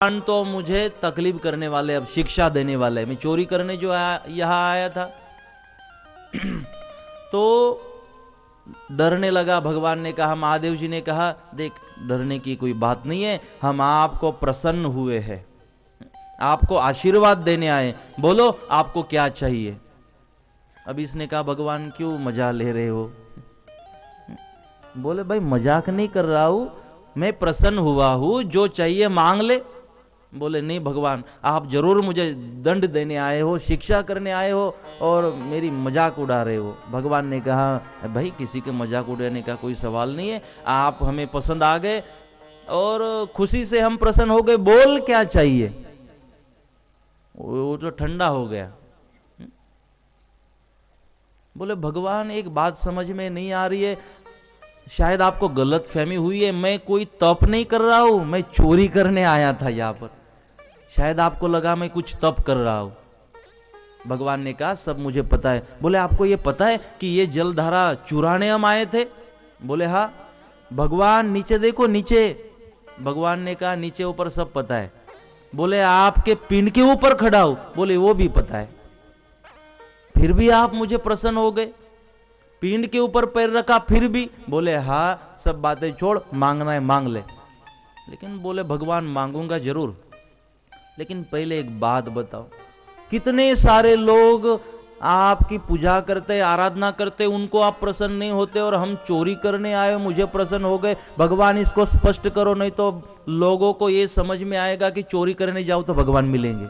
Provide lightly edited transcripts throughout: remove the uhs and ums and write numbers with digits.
तो मुझे तकलीफ करने वाले, अब शिक्षा देने वाले। मैं चोरी करने जो यहाँ आया था तो डरने लगा। भगवान ने कहा, महादेव जी ने कहा, देख डरने की कोई बात नहीं है, हम आपको प्रसन्न हुए हैं, आपको आशीर्वाद देने आए, बोलो आपको क्या चाहिए। अब इसने कहा, भगवान क्यों मजा ले रहे हो। बोले, भाई मजाक नहीं कर रहा हूं, मैं प्रसन्न हुआ हूं, जो चाहिए मांग ले। बोले, नहीं भगवान, आप जरूर मुझे दंड देने आए हो, शिक्षा करने आए हो और मेरी मजाक उड़ा रहे हो। भगवान ने कहा, भाई किसी के मजाक उड़ाने का कोई सवाल नहीं है, आप हमें पसंद आ गए और खुशी से हम प्रसन्न हो गए, बोल क्या चाहिए। वो तो ठंडा हो गया। बोले, भगवान एक बात समझ में नहीं आ रही है, शायद आपको गलत फहमी हुई है, मैं कोई तप नहीं कर रहा हूं, मैं चोरी करने आया था यहाँ पर, शायद आपको लगा मैं कुछ तप कर रहा हूं। भगवान ने कहा, सब मुझे पता है। बोले, आपको ये पता है कि ये जलधारा चुराने हम आए थे। बोले, हाँ। भगवान नीचे देखो, नीचे। भगवान ने कहा, नीचे ऊपर सब पता है। बोले, आपके पिंड के ऊपर खड़ा हूं। बोले, वो भी पता है, फिर भी आप मुझे प्रसन्न हो गए, पिंड के ऊपर पैर रखा फिर भी। बोले, हाँ, सब बातें छोड़, मांगना है मांग ले। लेकिन बोले, भगवान मांगूंगा जरूर, लेकिन पहले एक बात बताओ, कितने सारे लोग आपकी पूजा करते, आराधना करते, उनको आप प्रसन्न नहीं होते, और हम चोरी करने आए, मुझे प्रसन्न हो गए। भगवान इसको स्पष्ट करो, नहीं तो लोगों को ये समझ में आएगा कि चोरी करने जाओ तो भगवान मिलेंगे।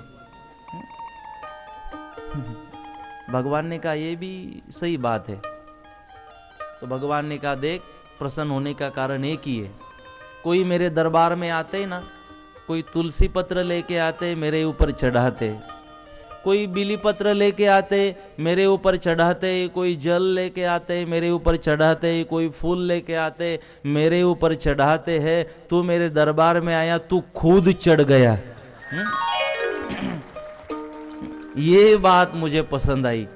भगवान ने कहा, ये भी सही बात है। तो भगवान ने कहा, देख, प्रसन्न होने का कारण एक ही है, कोई मेरे दरबार में आते ना, कोई तुलसी पत्र लेके आते, मेरे ऊपर चढ़ाते, कोई बिली पत्र लेके आते, मेरे ऊपर चढ़ाते, कोई जल लेके आते, मेरे ऊपर चढ़ाते, कोई फूल लेके आते, मेरे ऊपर चढ़ाते हैं। तू मेरे दरबार में आया, तू खुद चढ़ गया। ये बात मुझे पसंद आई,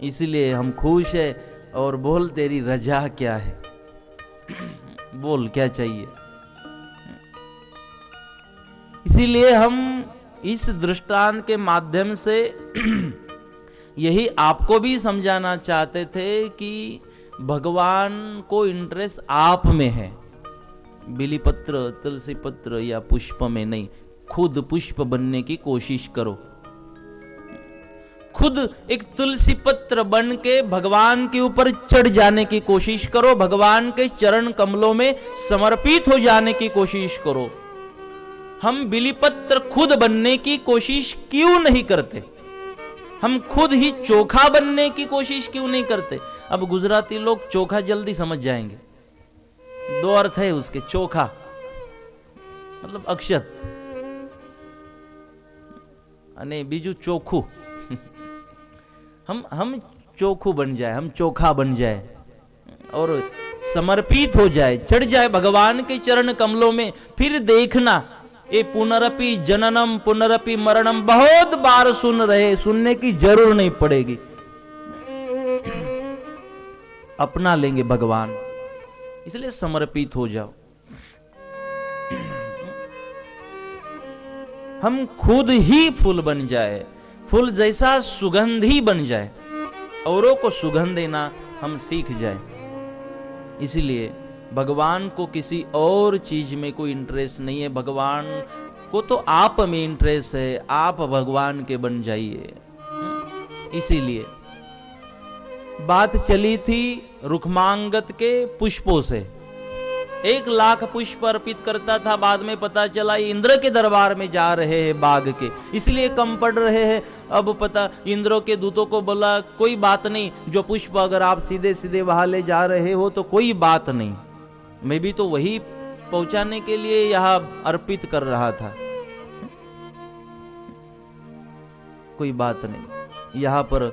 इसलिए हम खुश है। और बोल, तेरी रजा क्या है, बोल क्या चाहिए। इसीलिए हम इस दृष्टांत के माध्यम से यही आपको भी समझाना चाहते थे कि भगवान को इंटरेस्ट आप में है, बिलीपत्र, तुलसी पत्र या पुष्प में नहीं। खुद पुष्प बनने की कोशिश करो, खुद एक तुलसी पत्र बन के भगवान के ऊपर चढ़ जाने की कोशिश करो, भगवान के चरण कमलों में समर्पित हो जाने की कोशिश करो। हम बिलीपत्र खुद बनने की कोशिश क्यों नहीं करते, हम खुद ही चोखा बनने की कोशिश क्यों नहीं करते। अब गुजराती लोग चोखा जल्दी समझ जाएंगे, दो अर्थ है उसके, चोखा मतलब अक्षत, अने बीजू चोखू। हम चोखू बन जाए, हम चोखा बन जाए और समर्पित हो जाए, चढ़ जाए भगवान के चरण कमलों में। फिर देखना, ये पुनरपि जननम पुनरपि मरणम बहुत बार सुन रहे, सुनने की जरूर नहीं पड़ेगी, अपना लेंगे भगवान। इसलिए समर्पित हो जाओ, हम खुद ही फूल बन जाए, फूल जैसा सुगंधी बन जाए, औरों को सुगंध देना हम सीख जाए। इसलिए भगवान को किसी और चीज में कोई इंटरेस्ट नहीं है, भगवान को तो आप में इंटरेस्ट है, आप भगवान के बन जाइए। इसीलिए बात चली थी रुक्मांगद के पुष्पों से, 1 लाख पुष्प अर्पित करता था, बाद में पता चला इंद्र के दरबार में जा रहे हैं बाग के, इसलिए कम पड़ रहे हैं। अब पता, इंद्र के दूतों को बोला, कोई बात नहीं, जो पुष्प अगर आप सीधे सीधे वहां ले जा रहे हो तो कोई बात नहीं, मैं भी तो वही पहुंचाने के लिए यहां अर्पित कर रहा था, कोई बात नहीं। यहां पर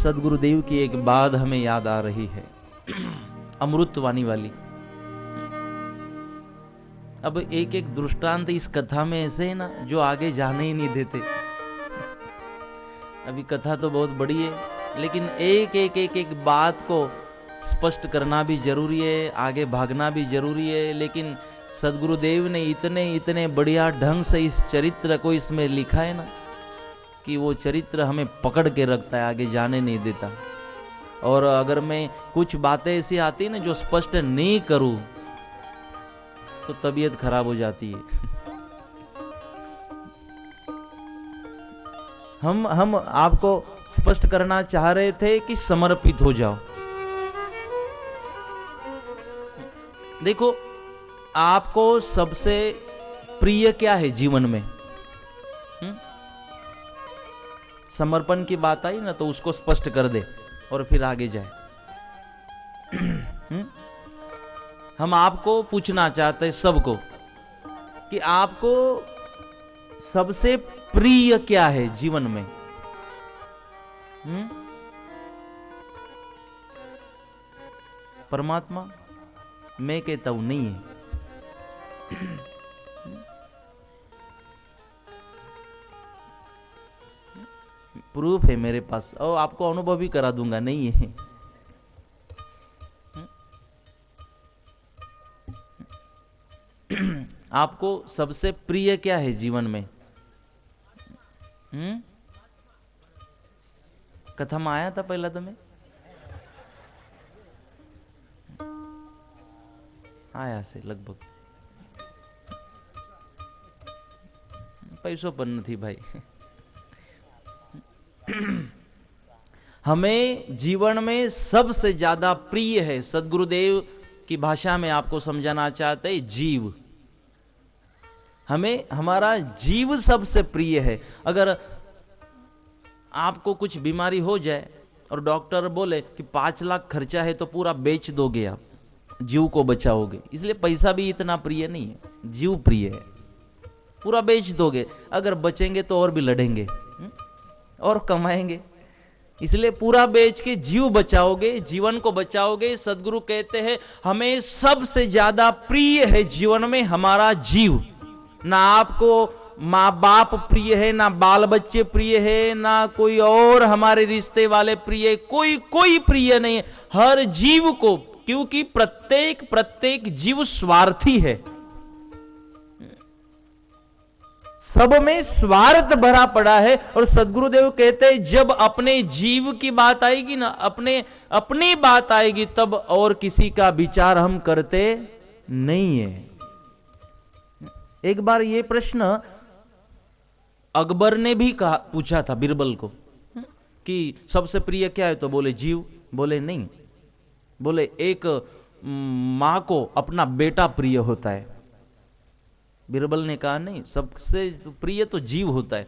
सदगुरुदेव की एक बात हमें याद आ रही है, अमृतवाणी वाली। अब एक एक दृष्टांत इस कथा में ऐसे है ना, जो आगे जाने ही नहीं देते। अभी कथा तो बहुत बड़ी है, लेकिन एक एक बात को स्पष्ट करना भी जरूरी है, आगे भागना भी जरूरी है, लेकिन सदगुरुदेव ने इतने इतने बढ़िया ढंग से इस चरित्र को इसमें लिखा है ना कि वो चरित्र हमें पकड़ के रखता है, आगे जाने नहीं देता। और अगर मैं कुछ बातें ऐसी आती ना जो स्पष्ट नहीं करूं तो तबीयत खराब हो जाती है। हम आपको स्पष्ट करना चाह रहे थे कि समर्पित हो जाओ। देखो, आपको सबसे प्रिय क्या है जीवन में? समर्पण की बात आई ना तो उसको स्पष्ट कर दे और फिर आगे जाए। हम आपको पूछना चाहते हैं सबको कि आपको सबसे प्रिय क्या है जीवन में? परमात्मा? मैं कहता हूं नहीं है। प्रूफ है मेरे पास और आपको अनुभव भी करा दूंगा, नहीं है। आपको सबसे प्रिय क्या है जीवन में? कथा में आया था पहला तुम्हें? आया से लगभग पैसों पर न थी भाई। हमें जीवन में सबसे ज्यादा प्रिय है, सदगुरुदेव की भाषा में आपको समझाना चाहते हैं, जीव। हमें हमारा जीव सबसे प्रिय है। अगर आपको कुछ बीमारी हो जाए और डॉक्टर बोले कि 5 लाख खर्चा है तो पूरा बेच दोगे, आप जीव को बचाओगे। इसलिए पैसा भी इतना प्रिय नहीं है, जीव प्रिय है। पूरा बेच दोगे, अगर बचेंगे तो और भी लड़ेंगे और कमाएंगे, इसलिए पूरा बेच के जीव बचाओगे, जीवन को बचाओगे। सदगुरु कहते हैं हमें सबसे ज्यादा प्रिय है जीवन में हमारा जीव। ना आपको माँ बाप प्रिय है, ना बाल बच्चे प्रिय है, ना कोई और हमारे रिश्ते वाले प्रिय, कोई प्रिय नहीं है। हर जीव को, क्योंकि प्रत्येक जीव स्वार्थी है। सब में स्वार्थ भरा पड़ा है। और सदगुरुदेव कहते हैं जब अपने जीव की बात आएगी ना, अपनी बात आएगी, तब और किसी का विचार हम करते नहीं है। एक बार ये प्रश्न अकबर ने भी पूछा था बीरबल को कि सबसे प्रिय क्या है, तो बोले जीव। बोले नहीं, बोले एक मां को अपना बेटा प्रिय होता है। बीरबल ने कहा नहीं, सबसे प्रिय तो जीव होता है।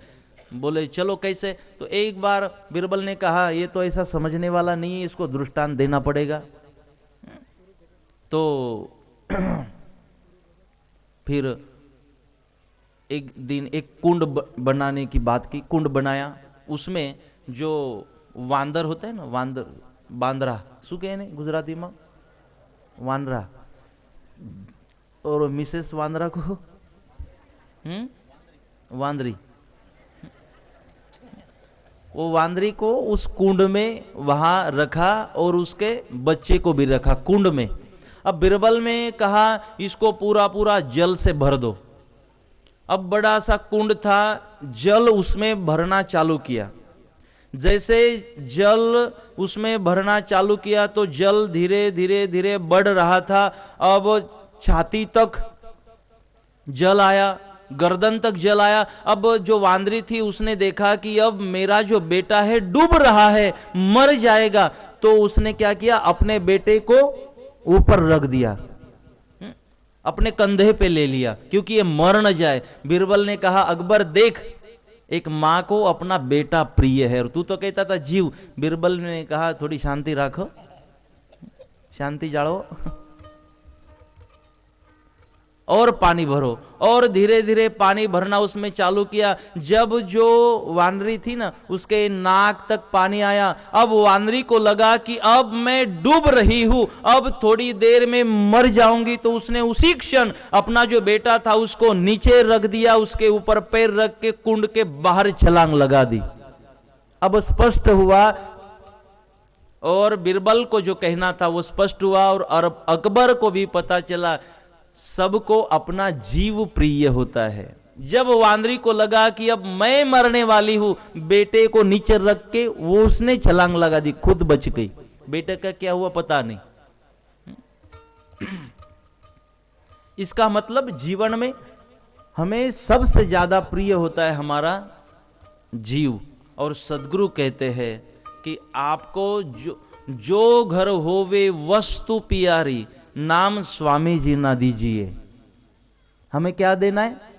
बोले चलो कैसे? तो एक बार बीरबल ने कहा ये तो ऐसा समझने वाला नहीं है, इसको दृष्टांत देना पड़ेगा। तो फिर एक दिन एक कुंड बनाने की बात की। कुंड बनाया, उसमें जो वांदर होता है ना, बांदरा શું કહે ને ગુજરાતીમાં? वानरा। और मिसेस वांदरा को वांदरी, वो वांदरी को उस कुंड में वहां रखा और उसके बच्चे को भी रखा कुंड में। अब बीरबल में कहा इसको पूरा जल से भर दो। अब बड़ा सा कुंड था, जल उसमें भरना चालू किया। जैसे जल उसमें भरना चालू किया तो जल धीरे धीरे बढ़ रहा था। अब छाती तक जल आया, गर्दन तक जल आया। अब जो वांदरी थी उसने देखा कि अब मेरा जो बेटा है डूब रहा है, मर जाएगा। तो उसने क्या किया, अपने बेटे को ऊपर रख दिया, अपने कंधे पे ले लिया, क्योंकि ये मर न जाए। बीरबल ने कहा अकबर देख, एक मां को अपना बेटा प्रिय है और तू तो कहता था जीव। बीरबल ने कहा थोड़ी शांति रखो, शांति जाड़ो और पानी भरो। और धीरे धीरे पानी भरना उसमें चालू किया। जब जो वानरी थी ना, उसके नाक तक पानी आया। अब वानरी को लगा कि अब मैं डूब रही हूं, अब थोड़ी देर में मर जाऊंगी। तो उसने उसी क्षण अपना जो बेटा था उसको नीचे रख दिया, उसके ऊपर पैर रख के कुंड के बाहर छलांग लगा दी। अब स्पष्ट हुआ और बिरबल को जो कहना था वो स्पष्ट हुआ, और अकबर को भी पता चला सबको अपना जीव प्रिय होता है। जब वानरी को लगा कि अब मैं मरने वाली हूं, बेटे को नीचे रख के वो उसने छलांग लगा दी, खुद बच गई। बेटे का क्या हुआ पता नहीं। इसका मतलब जीवन में हमें सबसे ज्यादा प्रिय होता है हमारा जीव। और सद्गुरु कहते हैं कि आपको जो घर होवे वस्तु प्यारी, नाम स्वामी जी ना दीजिए। हमें क्या देना है?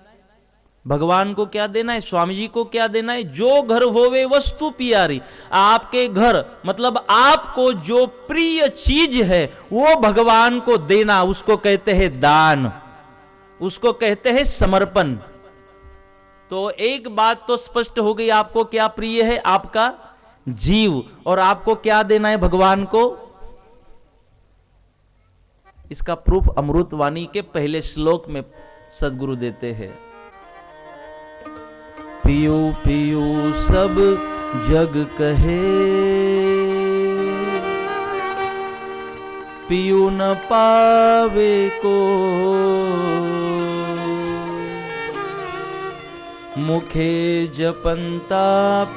भगवान को क्या देना है? स्वामी जी को क्या देना है? जो घर होवे वस्तु प्यारी। आपके घर मतलब आपको जो प्रिय चीज है वो भगवान को देना, उसको कहते हैं दान, उसको कहते हैं समर्पण। तो एक बात तो स्पष्ट हो गई, आपको क्या प्रिय है? आपका जीव। और आपको क्या देना है भगवान को? इसका प्रूफ अमृतवाणी के पहले श्लोक में सद्गुरु देते हैं। पियो पियो सब जग कहे, पियो न पावे को, मुखे जपंता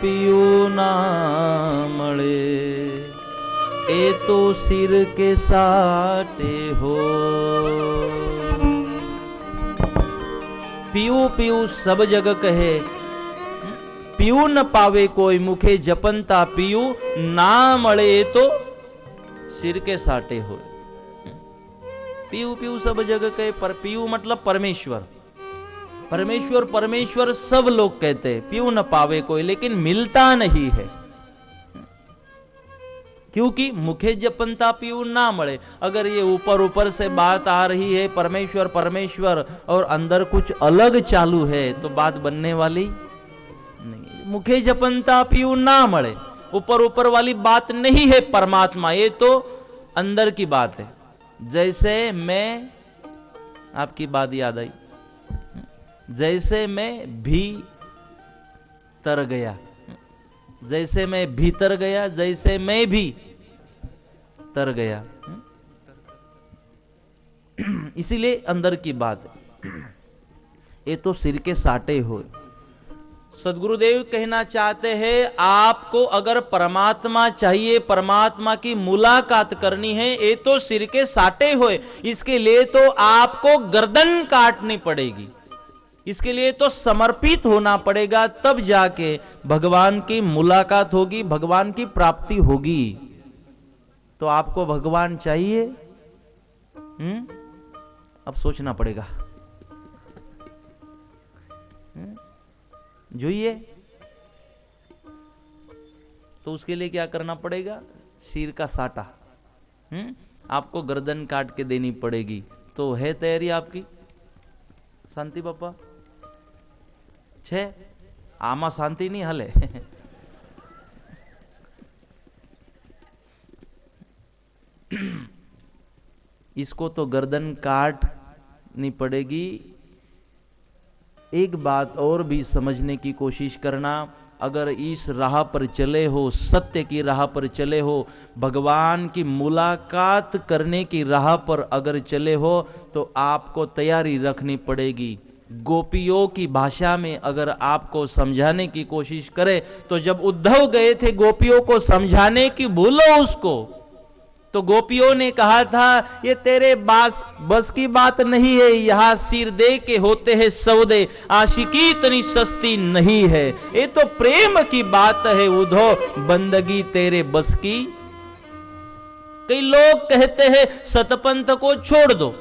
पियो ना मळे, ए तो सिर के साटे हो। पियू पियू सब जग कहे, पियू न पावे कोई, मुखे जपंता पियू ना मळे, तो सिर के साटे हो। पियू पियू सब जग कहे, पर पियू मतलब परमेश्वर। परमेश्वर परमेश्वर सब लोग कहते हैं, पियू न पावे कोई, लेकिन मिलता नहीं है। क्योंकि मुखे जपंता पियू ना मळे। अगर ये ऊपर ऊपर से बात आ रही है परमेश्वर परमेश्वर और अंदर कुछ अलग चालू है तो बात बनने वाली नहीं। मुखे जपंता पियू ना मळे, ऊपर ऊपर वाली बात नहीं है परमात्मा, ये तो अंदर की बात है। जैसे मैं, आपकी बात याद आई, जैसे मैं भी तर गया, जैसे मैं भीतर गया, जैसे मैं भी तर गया, इसीलिए अंदर की बात है। ये तो सिर के साटे हो। सदगुरुदेव कहना चाहते हैं, आपको अगर परमात्मा चाहिए, परमात्मा की मुलाकात करनी है, ये तो सिर के साटे होए। इसके लिए तो आपको गर्दन काटनी पड़ेगी, इसके लिए तो समर्पित होना पड़ेगा, तब जाके भगवान की मुलाकात होगी, भगवान की प्राप्ति होगी। तो आपको भगवान चाहिए? अब सोचना पड़ेगा। जोइए, तो उसके लिए क्या करना पड़ेगा? सिर का साटा आपको गर्दन काट के देनी पड़ेगी। तो है तैयारी आपकी? शांति पापा छे? आमा शांति नहीं हले। इसको तो गर्दन काटनी पड़ेगी। एक बात और भी समझने की कोशिश करना, अगर इस राह पर चले हो, सत्य की राह पर चले हो, भगवान की मुलाकात करने की राह पर अगर चले हो, तो आपको तैयारी रखनी पड़ेगी। गोपियों की भाषा में अगर आपको समझाने की कोशिश करे, तो जब उद्धव गए थे गोपियों को समझाने की, भूलो उसको, तो गोपियों ने कहा था ये तेरे बस की बात नहीं है, यहां सिर दे के होते हैं सौदे, आशिकी इतनी सस्ती नहीं है, ये तो प्रेम की बात है उद्धव, बंदगी तेरे बस की। कई लोग कहते हैं सतपंथ को छोड़ दो,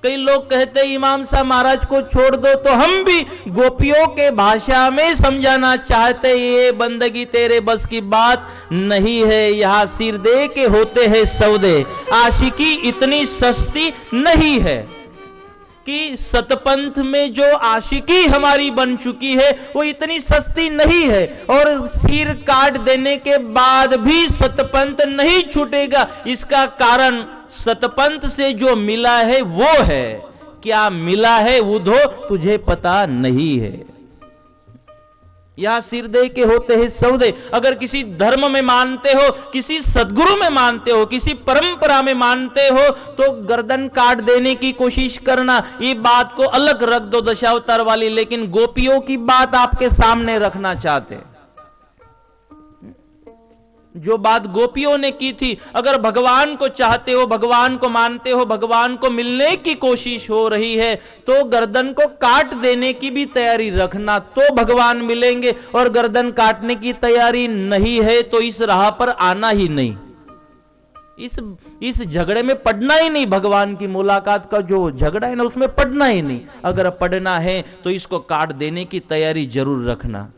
कई लोग कहते हैं इमाम साहब महाराज को छोड़ दो, तो हम भी गोपियों के भाषा में समझाना चाहते, ये बंदगी तेरे बस की बात नहीं है, यहां सिर दे के होते हैं सौदे, आशिकी इतनी सस्ती नहीं है। कि सतपंथ में जो आशिकी हमारी बन चुकी है वो इतनी सस्ती नहीं है, और सिर काट देने के बाद भी सतपंथ नहीं छूटेगा। इसका कारण सतपंथ से जो मिला है वो है। क्या मिला है उद्धव, तुझे पता नहीं है। या सिर दे के होते हैं सौदे। अगर किसी धर्म में मानते हो, किसी सदगुरु में मानते हो, किसी परंपरा में मानते हो, तो गर्दन काट देने की कोशिश करना। ये बात को अलग रख दो दशावतार वाली, लेकिन गोपियों की बात आपके सामने रखना चाहते हैं। जो बात गोपियों ने की थी, अगर भगवान को चाहते हो, भगवान को मानते हो, भगवान को मिलने की कोशिश हो रही है, तो गर्दन को काट देने की भी तैयारी रखना, तो भगवान मिलेंगे। और गर्दन काटने की तैयारी नहीं है तो इस राह पर आना ही नहीं, इस झगड़े में पड़ना ही नहीं। भगवान की मुलाकात का जो झगड़ा है ना, उसमें पड़ना ही नहीं। अगर पड़ना है तो इसको काट देने की तैयारी जरूर रखना।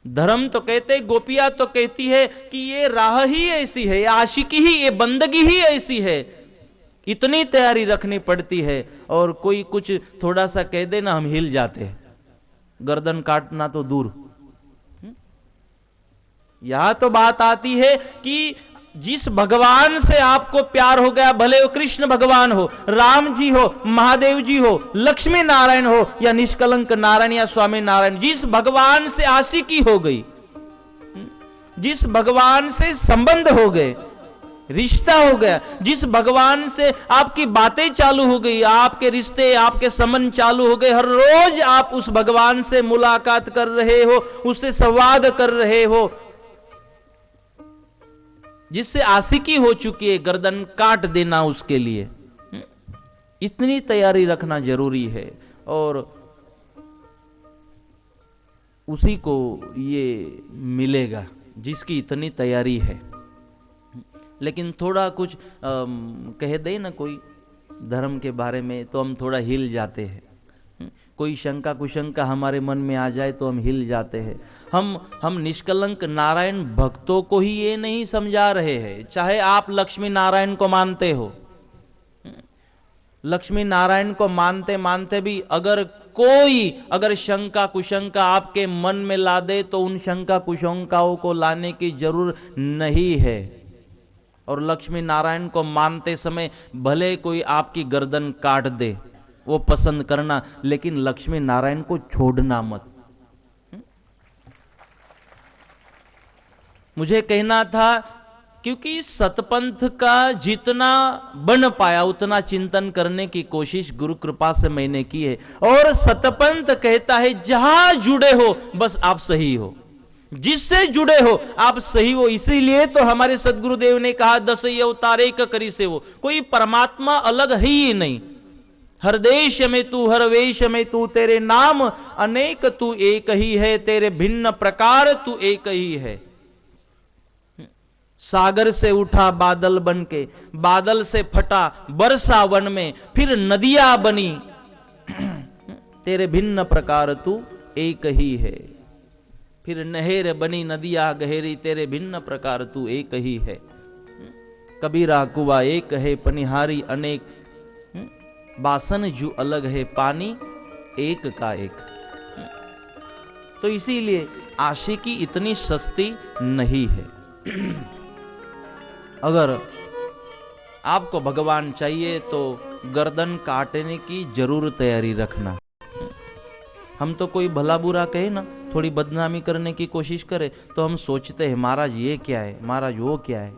धर्म तो कहते, गोपियां तो कहती है कि ये राह ही ऐसी है, ये आशिकी ही, ये बंदगी ही ऐसी है। इतनी तैयारी रखनी पड़ती है। और कोई कुछ थोड़ा सा कह दे ना, हम हिल जाते हैं। गर्दन काटना तो दूर। यहां तो बात आती है कि जिस भगवान से आपको प्यार हो गया, भले वो कृष्ण भगवान हो, राम जी हो, महादेव जी हो, लक्ष्मी नारायण हो, या निष्कलंक नारायण या स्वामी नारायण, जिस भगवान से आशिकी हो गई, जिस भगवान से संबंध हो गए, रिश्ता हो गया, जिस भगवान से आपकी बातें चालू हो गई, आपके रिश्ते, आपके संबंध चालू हो गए, हर रोज आप उस भगवान से मुलाकात कर रहे हो, उससे संवाद कर रहे हो, जिससे आशिकी हो चुकी है, गर्दन काट देना उसके लिए। इतनी तैयारी रखना जरूरी है। और उसी को ये मिलेगा जिसकी इतनी तैयारी है। लेकिन थोड़ा कुछ कह दे ना कोई धर्म के बारे में, तो हम थोड़ा हिल जाते हैं। कोई शंका कुशंका हमारे मन में आ जाए तो हम हिल जाते हैं। हम निष्कलंक नारायण भक्तों को ही ये नहीं समझा रहे हैं। चाहे आप लक्ष्मी नारायण को मानते हो, लक्ष्मी नारायण को मानते मानते भी अगर शंका कुशंका आपके मन में ला दे, तो उन शंका कुशंकाओं को लाने की जरूरत नहीं है। और लक्ष्मी नारायण को मानते समय भले कोई आपकी गर्दन काट दे, वो पसंद करना, लेकिन लक्ष्मी नारायण को छोड़ना मत। मुझे कहना था, क्योंकि सतपंथ का जितना बन पाया उतना चिंतन करने की कोशिश गुरु कृपा से मैंने की है। और सतपंथ कहता है जहां जुड़े हो बस आप सही हो, जिससे जुड़े हो आप सही हो। इसीलिए तो हमारे सदगुरुदेव ने कहा, 10 अवतार एक करी से वो, कोई परमात्मा अलग है ही नहीं। हर देश में तू, हर वेश में तू, तेरे नाम अनेक तू एक ही है, तेरे भिन्न प्रकार तू एक ही है। सागर से उठा बादल बनके, बादल से फटा बरसा वन में, फिर नदियां बनी, तेरे भिन्न प्रकार तू एक ही है। फिर नहेर बनी नदियां गहरी, तेरे भिन्न प्रकार तू एक ही है। कबीरा कुआ एक है, पनिहारी अनेक, बासन जो अलग है, पानी एक का एक। तो इसीलिए आशिकी इतनी सस्ती नहीं है। अगर आपको भगवान चाहिए तो गर्दन काटने की जरूर तैयारी रखना। हम तो कोई भला बुरा कहे ना, थोड़ी बदनामी करने की कोशिश करे, तो हम सोचते हैं महाराज ये क्या है, महाराज वो क्या है,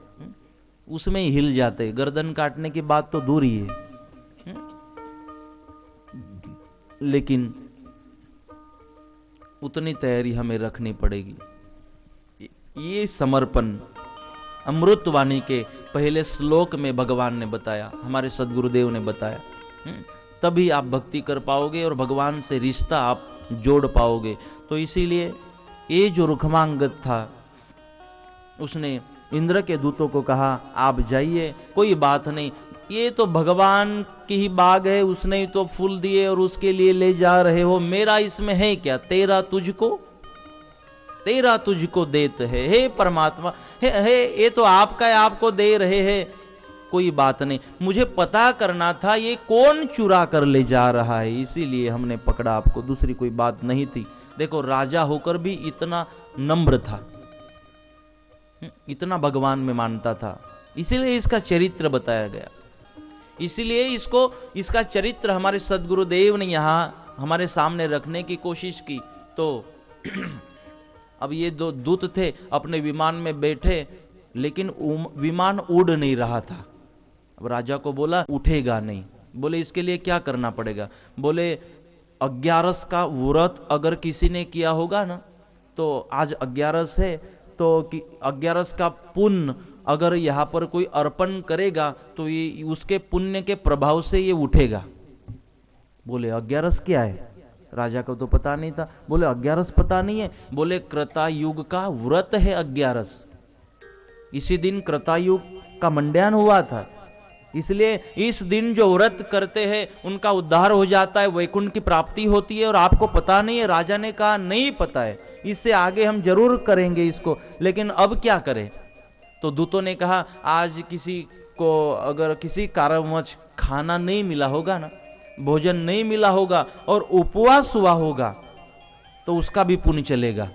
उसमें ही हिल जाते। गर्दन काटने की बात तो दूर ही है। लेकिन उतनी तैयारी हमें रखनी पड़ेगी। ये समर्पण अमृतवाणी के पहले श्लोक में भगवान ने बताया, हमारे सदगुरुदेव ने बताया। तभी आप भक्ति कर पाओगे और भगवान से रिश्ता आप जोड़ पाओगे। तो इसीलिए ये जो रुक्मांगद था, उसने इंद्र के दूतों को कहा आप जाइए, कोई बात नहीं, ये तो भगवान की ही बाग है, उसने ही तो फूल दिए और उसके लिए ले जा रहे हो, मेरा इसमें है क्या, तेरा तुझको देते है, हे परमात्मा, हे ये तो आपका है, आपको दे रहे हैं, कोई बात नहीं। मुझे पता करना था ये कौन चुरा कर ले जा रहा है, इसीलिए हमने पकड़ा आपको, दूसरी कोई बात नहीं थी। देखो राजा होकर भी इतना नम्र था, इतना भगवान में मानता था, इसीलिए इसका चरित्र बताया गया। इसीलिए इसका चरित्र हमारे सदगुरुदेव ने यहाँ हमारे सामने रखने की कोशिश की। तो अब ये दो दूत थे, अपने विमान में बैठे, लेकिन विमान उड़ नहीं रहा था। अब राजा को बोला उठेगा नहीं। बोले इसके लिए क्या करना पड़ेगा? बोले 11 का व्रत अगर किसी ने किया होगा ना, तो आज 11 है, तो 11 का पुण्य अगर यहाँ पर कोई अर्पण करेगा तो ये उसके पुण्य के प्रभाव से ये उठेगा। बोले 11 क्या है? राजा को तो पता नहीं था। बोले 11 पता नहीं है? बोले कृतायुग का व्रत है 11। इसी दिन कृतायुग का मंडयान हुआ था, इसलिए इस दिन जो व्रत करते हैं उनका उद्धार हो जाता है, वैकुंठ की प्राप्ति होती है। और आपको पता नहीं है? राजा ने कहा नहीं पता है, इससे आगे हम जरूर करेंगे इसको, लेकिन अब क्या करें? तो दूतों ने कहा आज किसी को अगर किसी कारणवश खाना नहीं मिला होगा ना, भोजन नहीं मिला होगा और उपवास हुआ होगा, तो उसका भी पुण्य चलेगा।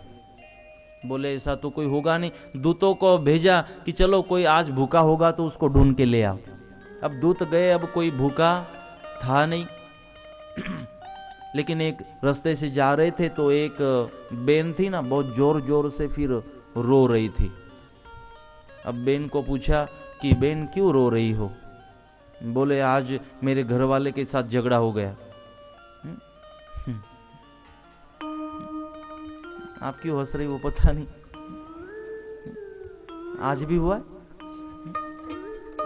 बोले ऐसा तो कोई होगा नहीं। दूतों को भेजा कि चलो कोई आज भूखा होगा तो उसको ढूंढ के ले आओ। अब दूत गए, अब कोई भूखा था नहीं। लेकिन एक रास्ते से जा रहे थे तो एक बेन थी ना, बहुत जोर जोर से फिर रो रही थी। अब बेन को पूछा कि बेन क्यों रो रही हो? बोले आज मेरे घर वाले के साथ झगड़ा हो गया। आप क्यों हंस रही वो पता नहीं, आज भी हुआ?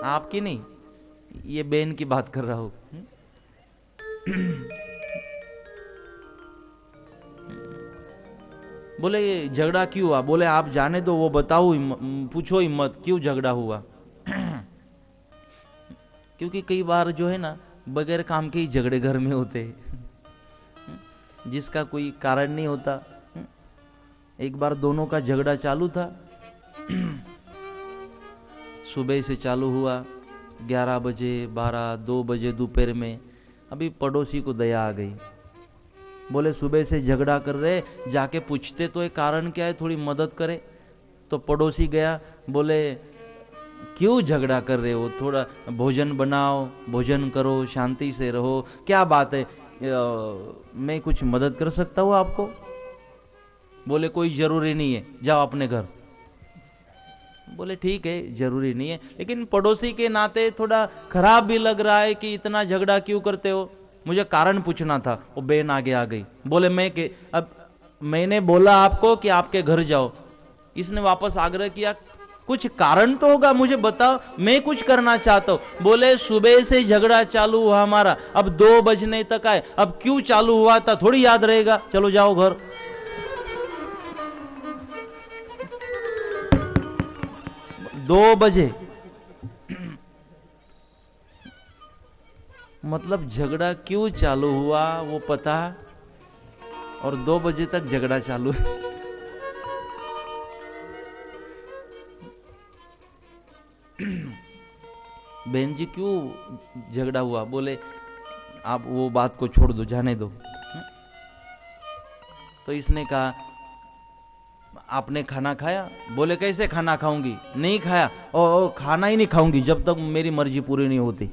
आपकी नहीं, ये बेन की बात कर रहा हूं। बोले ये झगड़ा क्यों हुआ? बोले आप जाने दो, वो बताओ, पूछो ही मत क्यों झगड़ा हुआ। क्योंकि कई बार जो है ना बगैर काम के ही झगड़े घर में होते हैं, जिसका कोई कारण नहीं होता। एक बार दोनों का झगड़ा चालू था, सुबह से चालू हुआ, 11 बजे 12 2 बजे दोपहर में। अभी पड़ोसी को दया आ गई। बोले सुबह से झगड़ा कर रहे, जाके पूछते तो एक कारण क्या है, थोड़ी मदद करे। तो पड़ोसी गया, बोले क्यों झगड़ा कर रहे हो, थोड़ा भोजन बनाओ, भोजन करो, शांति से रहो, क्या बात है, मैं कुछ मदद कर सकता हूँ आपको? बोले कोई जरूरी नहीं है, जाओ अपने घर। बोले ठीक है जरूरी नहीं है, लेकिन पड़ोसी के नाते थोड़ा खराब भी लग रहा है कि इतना झगड़ा क्यों करते हो, मुझे कारण पूछना था। वो बेन आगे आ गई। बोले अब मैंने बोला आपको कि आपके घर जाओ। इसने वापस आग्रह किया कुछ कारण तो होगा, मुझे बताओ, मैं कुछ करना चाहता हूं। बोले सुबह से झगड़ा चालू हुआ हमारा, अब 2 बजने तक आए, अब क्यों चालू हुआ था थोड़ी याद रहेगा, चलो जाओ घर। 2 बजे मतलब झगड़ा क्यों चालू हुआ वो पता, और 2 बजे तक झगड़ा चालू है। बहन जी क्यों झगड़ा हुआ? बोले आप वो बात को छोड़ दो, जाने दो। तो इसने कहा आपने खाना खाया? बोले कैसे खाना खाऊंगी, नहीं खाया, ओ खाना ही नहीं खाऊंगी जब तक मेरी मर्जी पूरी नहीं होती।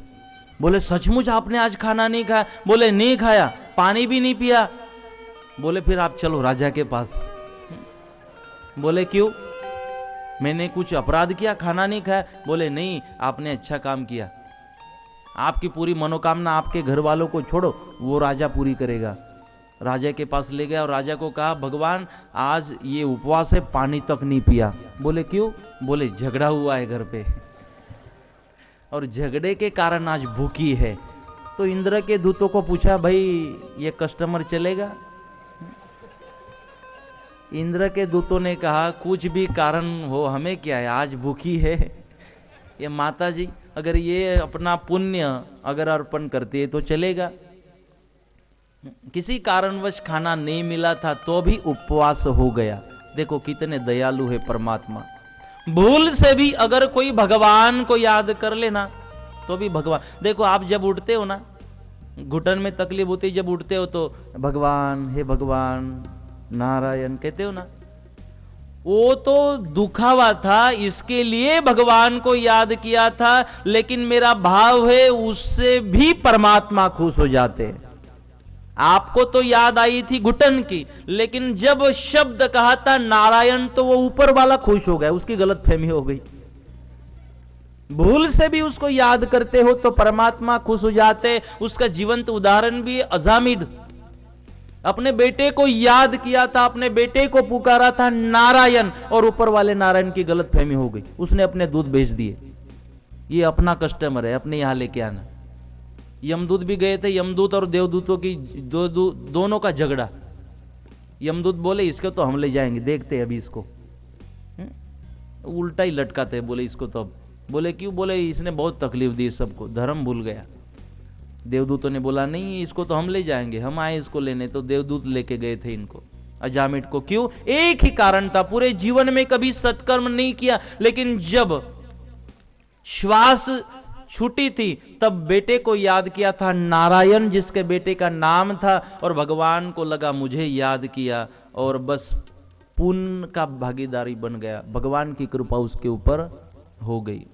बोले सचमुच आपने आज खाना नहीं खाया? बोले नहीं खाया, पानी भी नहीं पिया। बोले फिर आप चलो राजा के पास। बोले क्यों, मैंने कुछ अपराध किया, खाना नहीं खाया? बोले नहीं, आपने अच्छा काम किया, आपकी पूरी मनोकामना आपके घर वालों को छोड़ो, वो राजा पूरी करेगा। राजा के पास ले गया और राजा को कहा भगवान आज ये उपवास है, पानी तक नहीं पिया। बोले क्यों? बोले झगड़ा हुआ है घर पे और झगड़े के कारण आज भूखी है। तो इंद्र के दूतों को पूछा भाई ये कस्टमर चलेगा? इंद्र के दूतों ने कहा कुछ भी कारण हो हमें क्या है, आज भूखी है ये माता जी, अगर ये अपना पुण्य अगर अर्पण करती है तो चलेगा। किसी कारणवश खाना नहीं मिला था तो भी उपवास हो गया। देखो कितने दयालु है परमात्मा। भूल से भी अगर कोई भगवान को याद कर लेना तो भी भगवान, देखो आप जब उठते हो ना, घुटन में तकलीफ होती है, जब उठते हो तो भगवान, हे भगवान, नारायण कहते हो ना, वो तो दुखा हुआ था, इसके लिए भगवान को याद किया था, लेकिन मेरा भाव है उससे भी परमात्मा खुश हो जाते हैं। आपको तो याद आई थी घुटन की, लेकिन जब शब्द कहा था नारायण तो वो ऊपर वाला खुश हो गया, उसकी गलतफहमी हो गई। भूल से भी उसको याद करते हो तो परमात्मा खुश हो जाते। उसका जीवंत उदाहरण भी अजामिड, अपने बेटे को याद किया था, अपने बेटे को पुकारा था नारायण, और ऊपर वाले नारायण की गलतफहमी हो गई, उसने अपने दूध बेच दिए। ये अपना कस्टमर है, अपने यहां लेके आना। यमदूत भी गए थे, यमदूत और देवदूतों की दोनों का झगड़ा। यमदूत बोले इसको तो हम ले जाएंगे, देखते हैं अभी इसको। उल्टा ही लटकाते, बोले इसको तो अब। बोले क्यों? बोले इसने बहुत तकलीफ दी सबको, धर्म भूल गया। देवदूतों ने बोला नहीं इसको तो हम ले जाएंगे, हम आए इसको लेने। तो देवदूत लेके गए थे इनको, अजामिड को। क्यों? एक ही कारण था, पूरे जीवन में कभी सत्कर्म नहीं किया, लेकिन जब श्वास छूटी थी तब बेटे को याद किया था नारायण, जिसके बेटे का नाम था, और भगवान को लगा मुझे याद किया, और बस पुण्य का भागीदारी बन गया। भगवान की कृपा उसके ऊपर हो गई।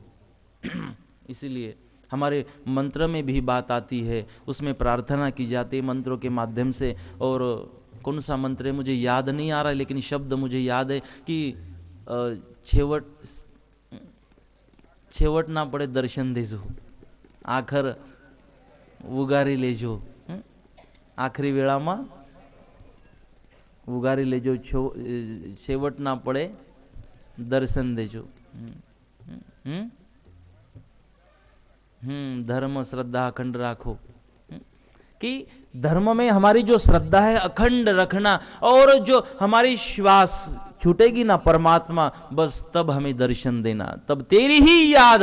इसीलिए हमारे मंत्र में भी बात आती है, उसमें प्रार्थना की जाती है मंत्रों के माध्यम से। और कौन सा मंत्र है मुझे याद नहीं आ रहा है, लेकिन शब्द मुझे याद है कि छेवट ना पड़े दर्शन देजो, आखर उगारी लेजो, आखरी वेळाમાં उगारी लेजो, छेवट ना पड़े दर्शन देजो। धर्म श्रद्धा अखंड राखो, कि धर्म में हमारी जो श्रद्धा है अखंड रखना, और जो हमारी श्वास छूटेगी ना परमात्मा, बस तब हमें दर्शन देना, तब तेरी ही याद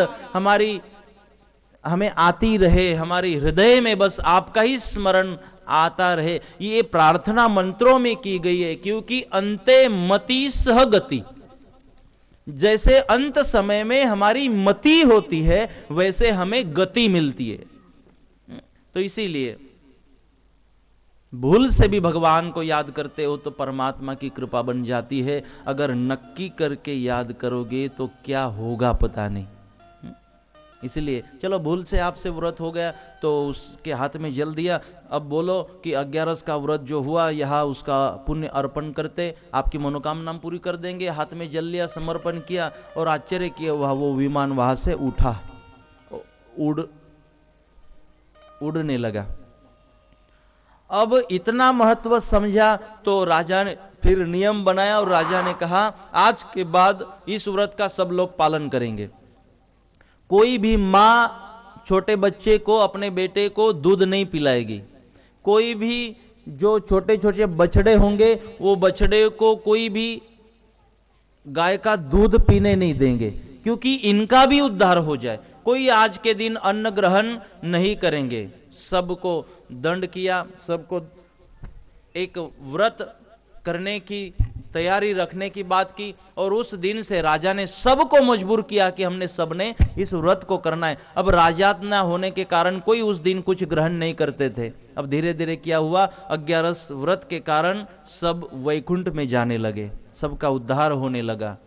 हमें आती रहे, हमारे हृदय में बस आपका ही स्मरण आता रहे। ये प्रार्थना मंत्रों में की गई है, क्योंकि अंते मति सह गति, जैसे अंत समय में हमारी मति होती है वैसे हमें गति मिलती है। तो इसीलिए भूल से भी भगवान को याद करते हो तो परमात्मा की कृपा बन जाती है। अगर नक्की करके याद करोगे तो क्या होगा पता नहीं। इसलिए चलो, भूल से आपसे व्रत हो गया तो उसके हाथ में जल दिया, अब बोलो कि 11 का व्रत जो हुआ यहाँ उसका पुण्य अर्पण करते, आपकी मनोकामना पूरी कर देंगे। हाथ में जल लिया, समर्पण किया, और आश्चर्य किया वो विमान वहां से उठा, उड़ने लगा। अब इतना महत्व समझा तो राजा ने फिर नियम बनाया, और राजा ने कहा आज के बाद इस व्रत का सब लोग पालन करेंगे। कोई भी माँ छोटे बच्चे को, अपने बेटे को दूध नहीं पिलाएगी। कोई भी जो छोटे छोटे बछड़े होंगे वो बछड़े को कोई भी गाय का दूध पीने नहीं देंगे, क्योंकि इनका भी उद्धार हो जाए। कोई आज के दिन अन्न ग्रहण नहीं करेंगे। सबको दंड किया, सबको एक व्रत करने की तैयारी रखने की बात की, और उस दिन से राजा ने सबको मजबूर किया कि हमने सबने इस व्रत को करना है। अब राजा न होने के कारण कोई उस दिन कुछ ग्रहण नहीं करते थे। अब धीरे धीरे क्या हुआ, 11 व्रत के कारण सब वैकुंठ में जाने लगे, सबका उद्धार होने लगा।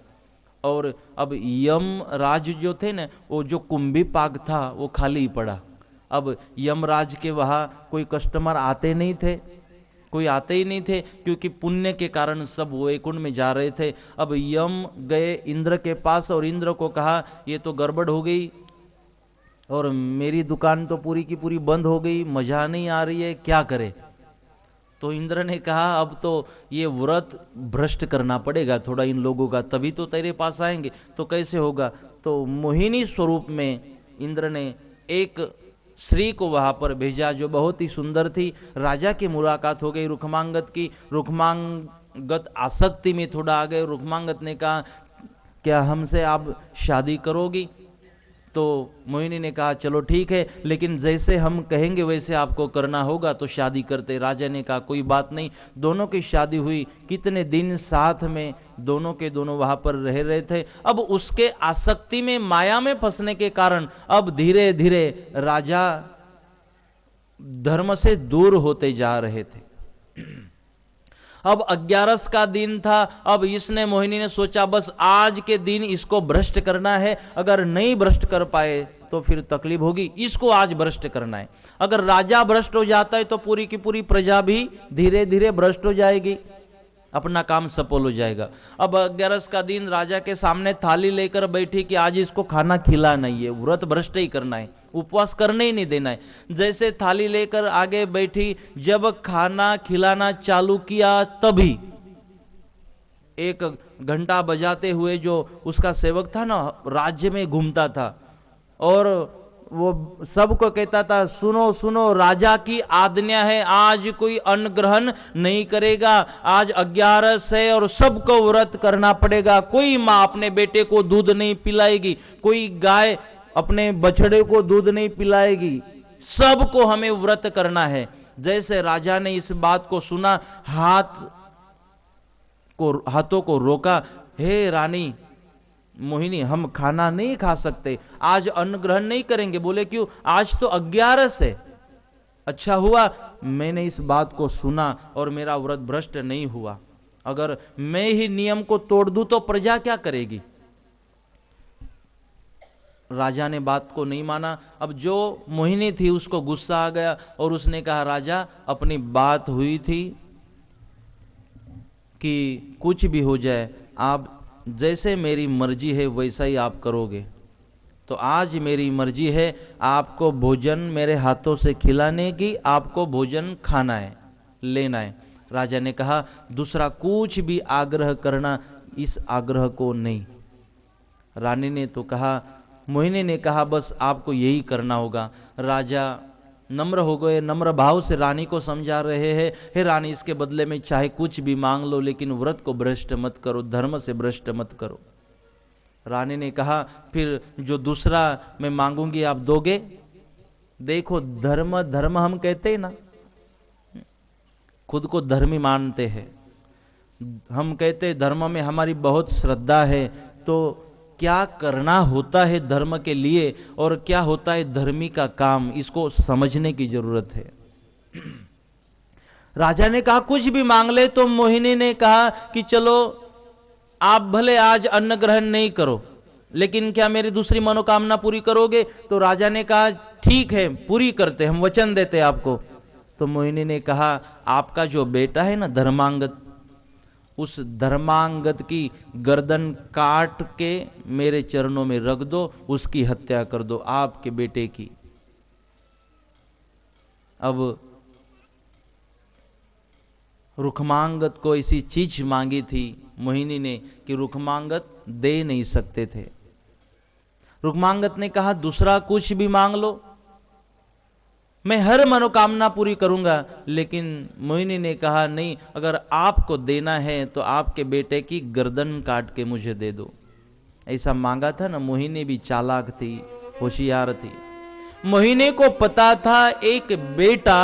और अब यमराज जो थे ना, वो जो कुंभी पाक था वो खाली ही पड़ा। अब यमराज के वहां कोई कस्टमर आते नहीं थे, कोई आते ही नहीं थे, क्योंकि पुण्य के कारण सब वैकुंठ में जा रहे थे। अब यम गए इंद्र के पास, और इंद्र को कहा ये तो गड़बड़ हो गई, और मेरी दुकान तो पूरी की पूरी बंद हो गई, मजा नहीं आ रही है, क्या करे। तो इंद्र ने कहा अब तो ये व्रत भ्रष्ट करना पड़ेगा थोड़ा इन लोगों का, तभी तो तेरे पास आएंगे। तो कैसे होगा? तो मोहिनी स्वरूप में इंद्र ने एक स्त्री को वहां पर भेजा जो बहुत ही सुंदर थी। राजा की मुलाकात हो गई रुक्मांगद की। रुक्मांगद आसक्ति में थोड़ा आ गए। रुक्मांगद ने कहा क्या हमसे आप शादी करोगी? तो मोहिनी ने कहा चलो ठीक है, लेकिन जैसे हम कहेंगे वैसे आपको करना होगा। तो शादी करते। राजा ने कहा कोई बात नहीं। दोनों की शादी हुई। कितने दिन साथ में दोनों के दोनों वहां पर रह रहे थे। अब उसके आसक्ति में, माया में फंसने के कारण अब धीरे धीरे राजा धर्म से दूर होते जा रहे थे। अब 11 का दिन था। अब इसने, मोहिनी ने सोचा बस आज के दिन इसको भ्रष्ट करना है। अगर नहीं भ्रष्ट कर पाए तो फिर तकलीफ होगी, इसको आज भ्रष्ट करना है। अगर राजा भ्रष्ट हो जाता है तो पूरी की पूरी प्रजा भी धीरे धीरे भ्रष्ट हो जाएगी, अपना काम सफल हो जाएगा। अब 11 का दिन राजा के सामने थाली लेकर बैठी कि आज इसको खाना खिलाना ही है, व्रत भ्रष्ट ही करना है, उपवास करने ही नहीं देना है। जैसे थाली लेकर आगे बैठी, जब खाना खिलाना चालू किया तभी एक घंटा बजाते हुए जो उसका सेवक था ना, राज्य में घूमता था और वो सबको कहता था, सुनो सुनो, राजा की आज्ञा है, आज कोई अन्न ग्रहण नहीं करेगा, आज 11 है और सबको व्रत करना पड़ेगा। कोई माँ अपने बेटे को दूध नहीं पिलाएगी, कोई गाय अपने बछड़े को दूध नहीं पिलाएगी, सबको हमें व्रत करना है। जैसे राजा ने इस बात को सुना, हाथों को रोका, हे रानी मोहिनी, हम खाना नहीं खा सकते, आज अन्न ग्रहण नहीं करेंगे। बोले क्यों? आज तो 11 है। अच्छा हुआ मैंने इस बात को सुना और मेरा व्रत भ्रष्ट नहीं हुआ, अगर मैं ही नियम को तोड़ दूं तो प्रजा क्या करेगी। राजा ने बात को नहीं माना। अब जो मोहिनी थी उसको गुस्सा आ गया और उसने कहा, राजा अपनी बात हुई थी कि कुछ भी हो जाए, आप जैसे मेरी मर्जी है वैसा ही आप करोगे, तो आज मेरी मर्जी है आपको भोजन मेरे हाथों से खिलाने की, आपको भोजन खाना है, लेना है। राजा ने कहा, दूसरा कुछ भी आग्रह करना, इस आग्रह को नहीं। रानी ने तो कहा, मोहिनी ने कहा, बस आपको यही करना होगा। राजा नम्र हो गए, नम्र भाव से रानी को समझा रहे हैं, हे रानी, इसके बदले में चाहे कुछ भी मांग लो, लेकिन व्रत को भ्रष्ट मत करो, धर्म से भ्रष्ट मत करो। रानी ने कहा, फिर जो दूसरा मैं मांगूंगी आप दोगे? देखो, धर्म धर्म हम कहते हैं ना, खुद को धर्मी मानते हैं, हम कहते हैं धर्म में हमारी बहुत श्रद्धा है, तो क्या करना होता है धर्म के लिए और क्या होता है धर्मी का काम, इसको समझने की जरूरत है। राजा ने कहा कुछ भी मांग ले, तो मोहिनी ने कहा कि चलो आप भले आज अन्न ग्रहण नहीं करो, लेकिन क्या मेरी दूसरी मनोकामना पूरी करोगे? तो राजा ने कहा ठीक है, पूरी करते, हम वचन देते आपको। तो मोहिनी ने कहा, आपका जो बेटा है ना धर्मांगद, उस धर्मांगद की गर्दन काट के मेरे चरणों में रख दो, उसकी हत्या कर दो, आपके बेटे की। अब रुक्मांगद को ऐसी चीज मांगी थी मोहिनी ने कि रुक्मांगद दे नहीं सकते थे। रुक्मांगद ने कहा, दूसरा कुछ भी मांग लो, मैं हर मनोकामना पूरी करूंगा। लेकिन मोहिनी ने कहा, नहीं, अगर आपको देना है तो आपके बेटे की गर्दन काट के मुझे दे दो। ऐसा मांगा था ना। मोहिनी भी चालाक थी, होशियार थी। मोहिनी को पता था एक बेटा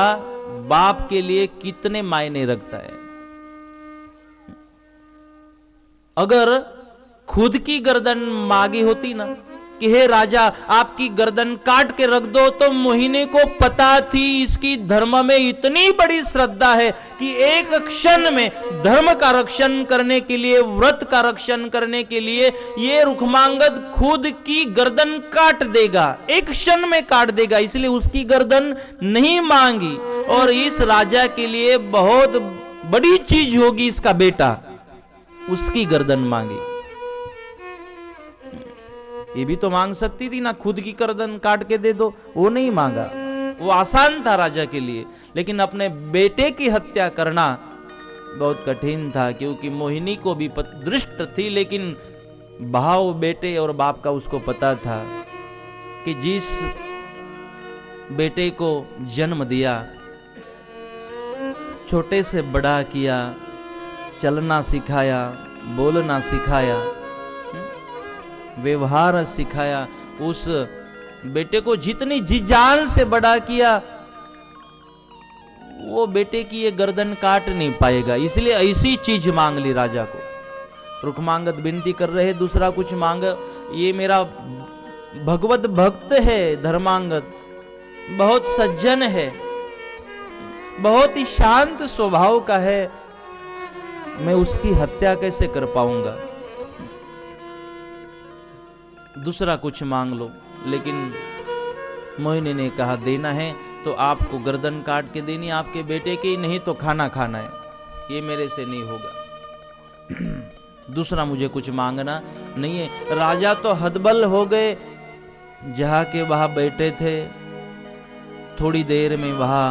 बाप के लिए कितने मायने रखता है। अगर खुद की गर्दन मांगी होती ना कि हे राजा आपकी गर्दन काट के रख दो, तो मोहिनी को पता थी इसकी धर्म में इतनी बड़ी श्रद्धा है कि एक क्षण में धर्म का रक्षण करने के लिए, व्रत का रक्षण करने के लिए ये रुक्मांगद खुद की गर्दन काट देगा, एक क्षण में काट देगा, इसलिए उसकी गर्दन नहीं मांगी। और इस राजा के लिए बहुत बड़ी चीज होगी इसका बेटा, उसकी गर्दन मांगी। ये भी तो मांग सकती थी ना, खुद की गर्दन काट के दे दो, वो नहीं मांगा। वो आसान था राजा के लिए, लेकिन अपने बेटे की हत्या करना बहुत कठिन था, क्योंकि मोहिनी को भी दृष्ट थी, लेकिन भाव बेटे और बाप का उसको पता था कि जिस बेटे को जन्म दिया, छोटे से बड़ा किया, चलना सिखाया, बोलना सिखाया, व्यवहार सिखाया, उस बेटे को जितनी जी जान से बड़ा किया, वो बेटे की ये गर्दन काट नहीं पाएगा। इसलिए ऐसी चीज मांग ली राजा को। रुक्मांगद विनती कर रहे, दूसरा कुछ मांग, ये मेरा भगवत भक्त है धर्मांगद, बहुत सज्जन है, बहुत ही शांत स्वभाव का है, मैं उसकी हत्या कैसे कर पाऊंगा? दूसरा कुछ मांग लो। लेकिन मोहिनी ने कहा देना है तो आपको गर्दन काट के देनी आपके बेटे की, नहीं तो खाना खाना है, ये मेरे से नहीं होगा। दूसरा मुझे कुछ मांगना नहीं है। राजा तो हतबल हो गए, जहां के वहां बैठे थे। थोड़ी देर में वहां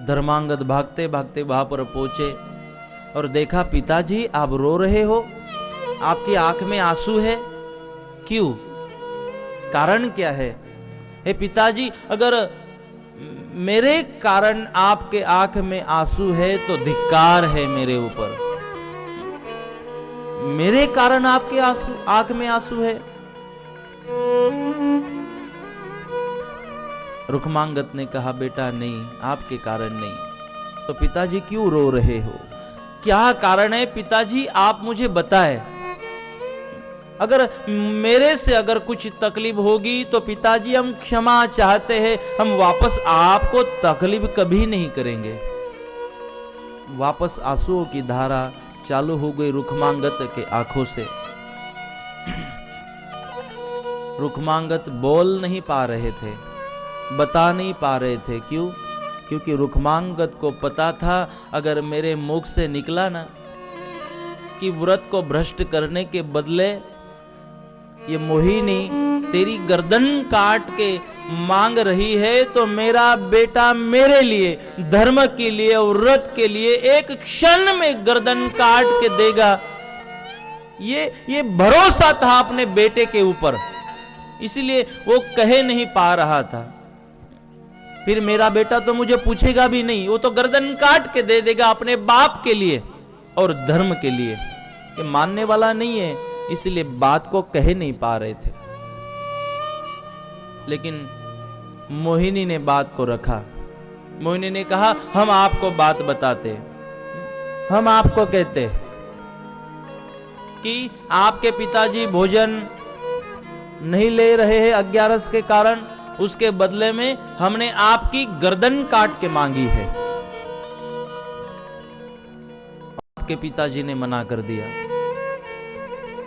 धर्मांगद भागते भागते वहां पर पहुंचे और देखा पिताजी आप रो रहे हो, आपकी आंख में आंसू है, क्यों, कारण क्या है? हे पिताजी, अगर मेरे कारण आपके आंख में आंसू है तो धिक्कार है मेरे ऊपर। मेरे कारण आपके आंख में आंसू है? रुक्मांगद ने कहा बेटा नहीं, आपके कारण नहीं। तो पिताजी क्यों रो रहे हो, क्या कारण है पिताजी, आप मुझे बताएं। अगर मेरे से अगर कुछ तकलीफ होगी तो पिताजी हम क्षमा चाहते हैं, हम वापस आपको तकलीफ कभी नहीं करेंगे। वापस आंसुओं की धारा चालू हो गई रुक्मांगद के आंखों से। रुक्मांगद बोल नहीं पा रहे थे, बता नहीं पा रहे थे, क्यों? क्योंकि रुक्मांगद को पता था अगर मेरे मुख से निकला ना कि व्रत को भ्रष्ट करने के बदले ये मोहिनी तेरी गर्दन काट के मांग रही है, तो मेरा बेटा मेरे लिए, धर्म के लिए और व्रत के लिए एक क्षण में गर्दन काट के देगा। ये भरोसा था अपने बेटे के ऊपर, इसलिए वो कह नहीं पा रहा था। फिर मेरा बेटा तो मुझे पूछेगा भी नहीं, वो तो गर्दन काट के दे देगा अपने बाप के लिए और धर्म के लिए। ये मानने वाला नहीं है, इसलिए बात को कह नहीं पा रहे थे। लेकिन मोहिनी ने बात को रखा। मोहिनी ने कहा हम आपको बात बताते, हम आपको कहते कि आपके पिताजी भोजन नहीं ले रहे हैं अज्ञारस के कारण, उसके बदले में हमने आपकी गर्दन काट के मांगी है। आपके पिताजी ने मना कर दिया,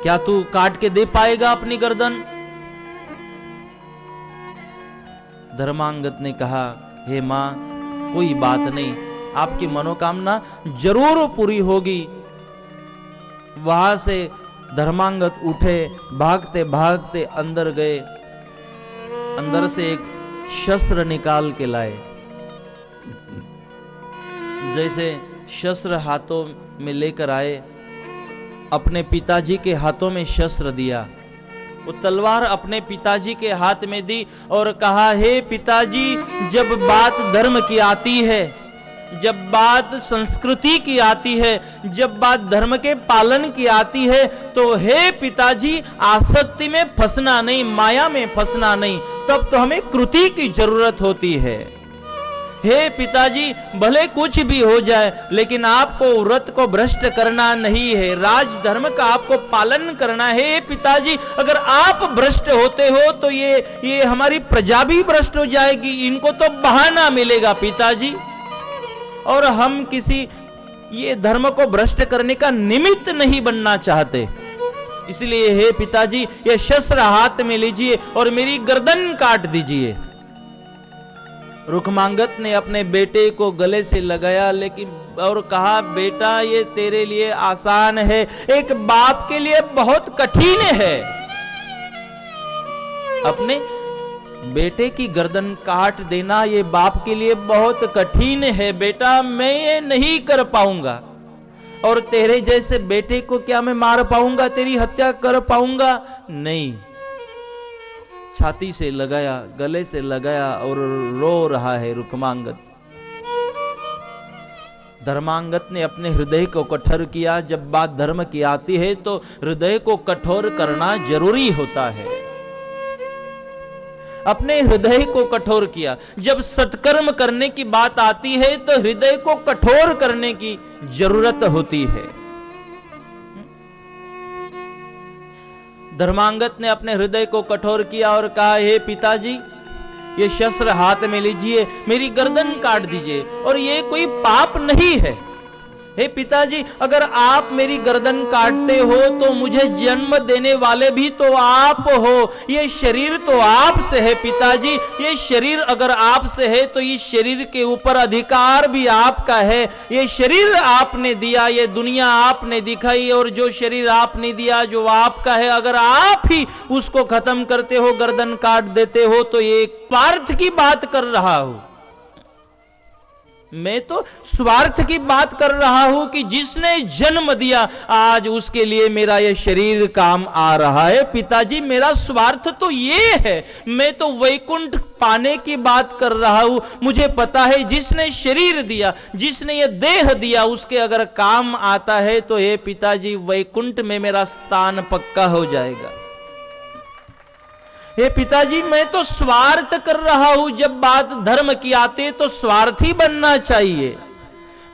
क्या तू काट के दे पाएगा अपनी गर्दन? धर्मांगद ने कहा हे मां, कोई बात नहीं, आपकी मनोकामना जरूर पूरी होगी। वहां से धर्मांगद उठे, भागते भागते अंदर गए, अंदर से एक शस्त्र निकाल के लाए। जैसे शस्त्र हाथों में लेकर आए, अपने पिताजी के हाथों में शस्त्र दिया। वो तलवार अपने पिताजी के हाथ में दी और कहा हे पिताजी, जब बात धर्म की आती है, जब बात संस्कृति की आती है, जब बात धर्म के पालन की आती है, तो हे पिताजी आसक्ति में फंसना नहीं, माया में फंसना नहीं, तब तो हमें कृति की जरूरत होती है। हे पिताजी भले कुछ भी हो जाए, लेकिन आपको व्रत को भ्रष्ट करना नहीं है, राज धर्म का आपको पालन करना है। हे पिताजी अगर आप भ्रष्ट होते हो तो ये हमारी प्रजा भी भ्रष्ट हो जाएगी, इनको तो बहाना मिलेगा पिताजी, और हम किसी ये धर्म को भ्रष्ट करने का निमित्त नहीं बनना चाहते। इसलिए हे पिताजी ये शस्त्र हाथ में लीजिए और मेरी गर्दन काट दीजिए। रुक्मांगद ने अपने बेटे को गले से लगाया, लेकिन और कहा बेटा ये तेरे लिए आसान है, एक बाप के लिए बहुत कठिन है। अपने बेटे की गर्दन काट देना ये बाप के लिए बहुत कठिन है बेटा, मैं ये नहीं कर पाऊंगा, और तेरे जैसे बेटे को क्या मैं मार पाऊंगा, तेरी हत्या कर पाऊंगा? नहीं। छाती से लगाया, गले से लगाया और रो रहा है रुक्मांगद। धर्मांगद ने अपने हृदय को कठोर किया। जब बात धर्म की आती है तो हृदय को कठोर करना जरूरी होता है। अपने हृदय को कठोर किया। जब सत्कर्म करने की बात आती है तो हृदय को कठोर करने की जरूरत होती है। धर्मांगद ने अपने हृदय को कठोर किया और कहा हे पिताजी ये शस्त्र हाथ में लीजिए, मेरी गर्दन काट दीजिए, और ये कोई पाप नहीं है। हे पिताजी, अगर आप मेरी गर्दन काटते हो तो मुझे जन्म देने वाले भी तो आप हो। ये शरीर तो आपसे है पिताजी, ये शरीर अगर आपसे है तो इस शरीर के ऊपर अधिकार भी आपका है। ये शरीर आपने दिया, ये दुनिया आपने दिखाई, और जो शरीर आपने दिया जो आपका है, अगर आप ही उसको खत्म करते हो, गर्दन काट देते हो, तो ये स्वार्थ की बात कर रहा हूं। मैं तो स्वार्थ की बात कर रहा हूं कि जिसने जन्म दिया आज उसके लिए मेरा यह शरीर काम आ रहा है। पिताजी, मेरा स्वार्थ तो ये है, मैं तो वैकुंठ पाने की बात कर रहा हूं। मुझे पता है जिसने शरीर दिया, जिसने ये देह दिया, उसके अगर काम आता है तो हे पिताजी, वैकुंठ में मेरा स्थान पक्का हो जाएगा। हे पिताजी, मैं तो स्वार्थ कर रहा हूं। जब बात धर्म की आती है तो स्वार्थी बनना चाहिए।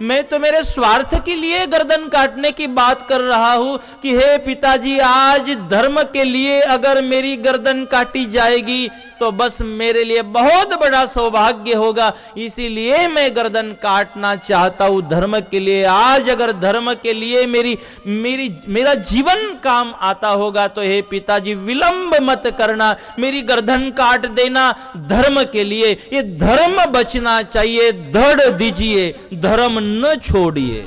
मैं तो मेरे स्वार्थ के लिए गर्दन काटने की बात कर रहा हूं कि हे पिताजी, आज धर्म के लिए अगर मेरी गर्दन काटी जाएगी तो बस मेरे लिए बहुत बड़ा सौभाग्य होगा। इसीलिए मैं गर्दन काटना चाहता हूं धर्म के लिए। आज अगर धर्म के लिए मेरा जीवन काम आता होगा तो हे पिताजी, विलंब मत करना, मेरी गर्दन काट देना धर्म के लिए। ये धर्म बचना चाहिए, धड़ दीजिए, धर्म न छोड़िए।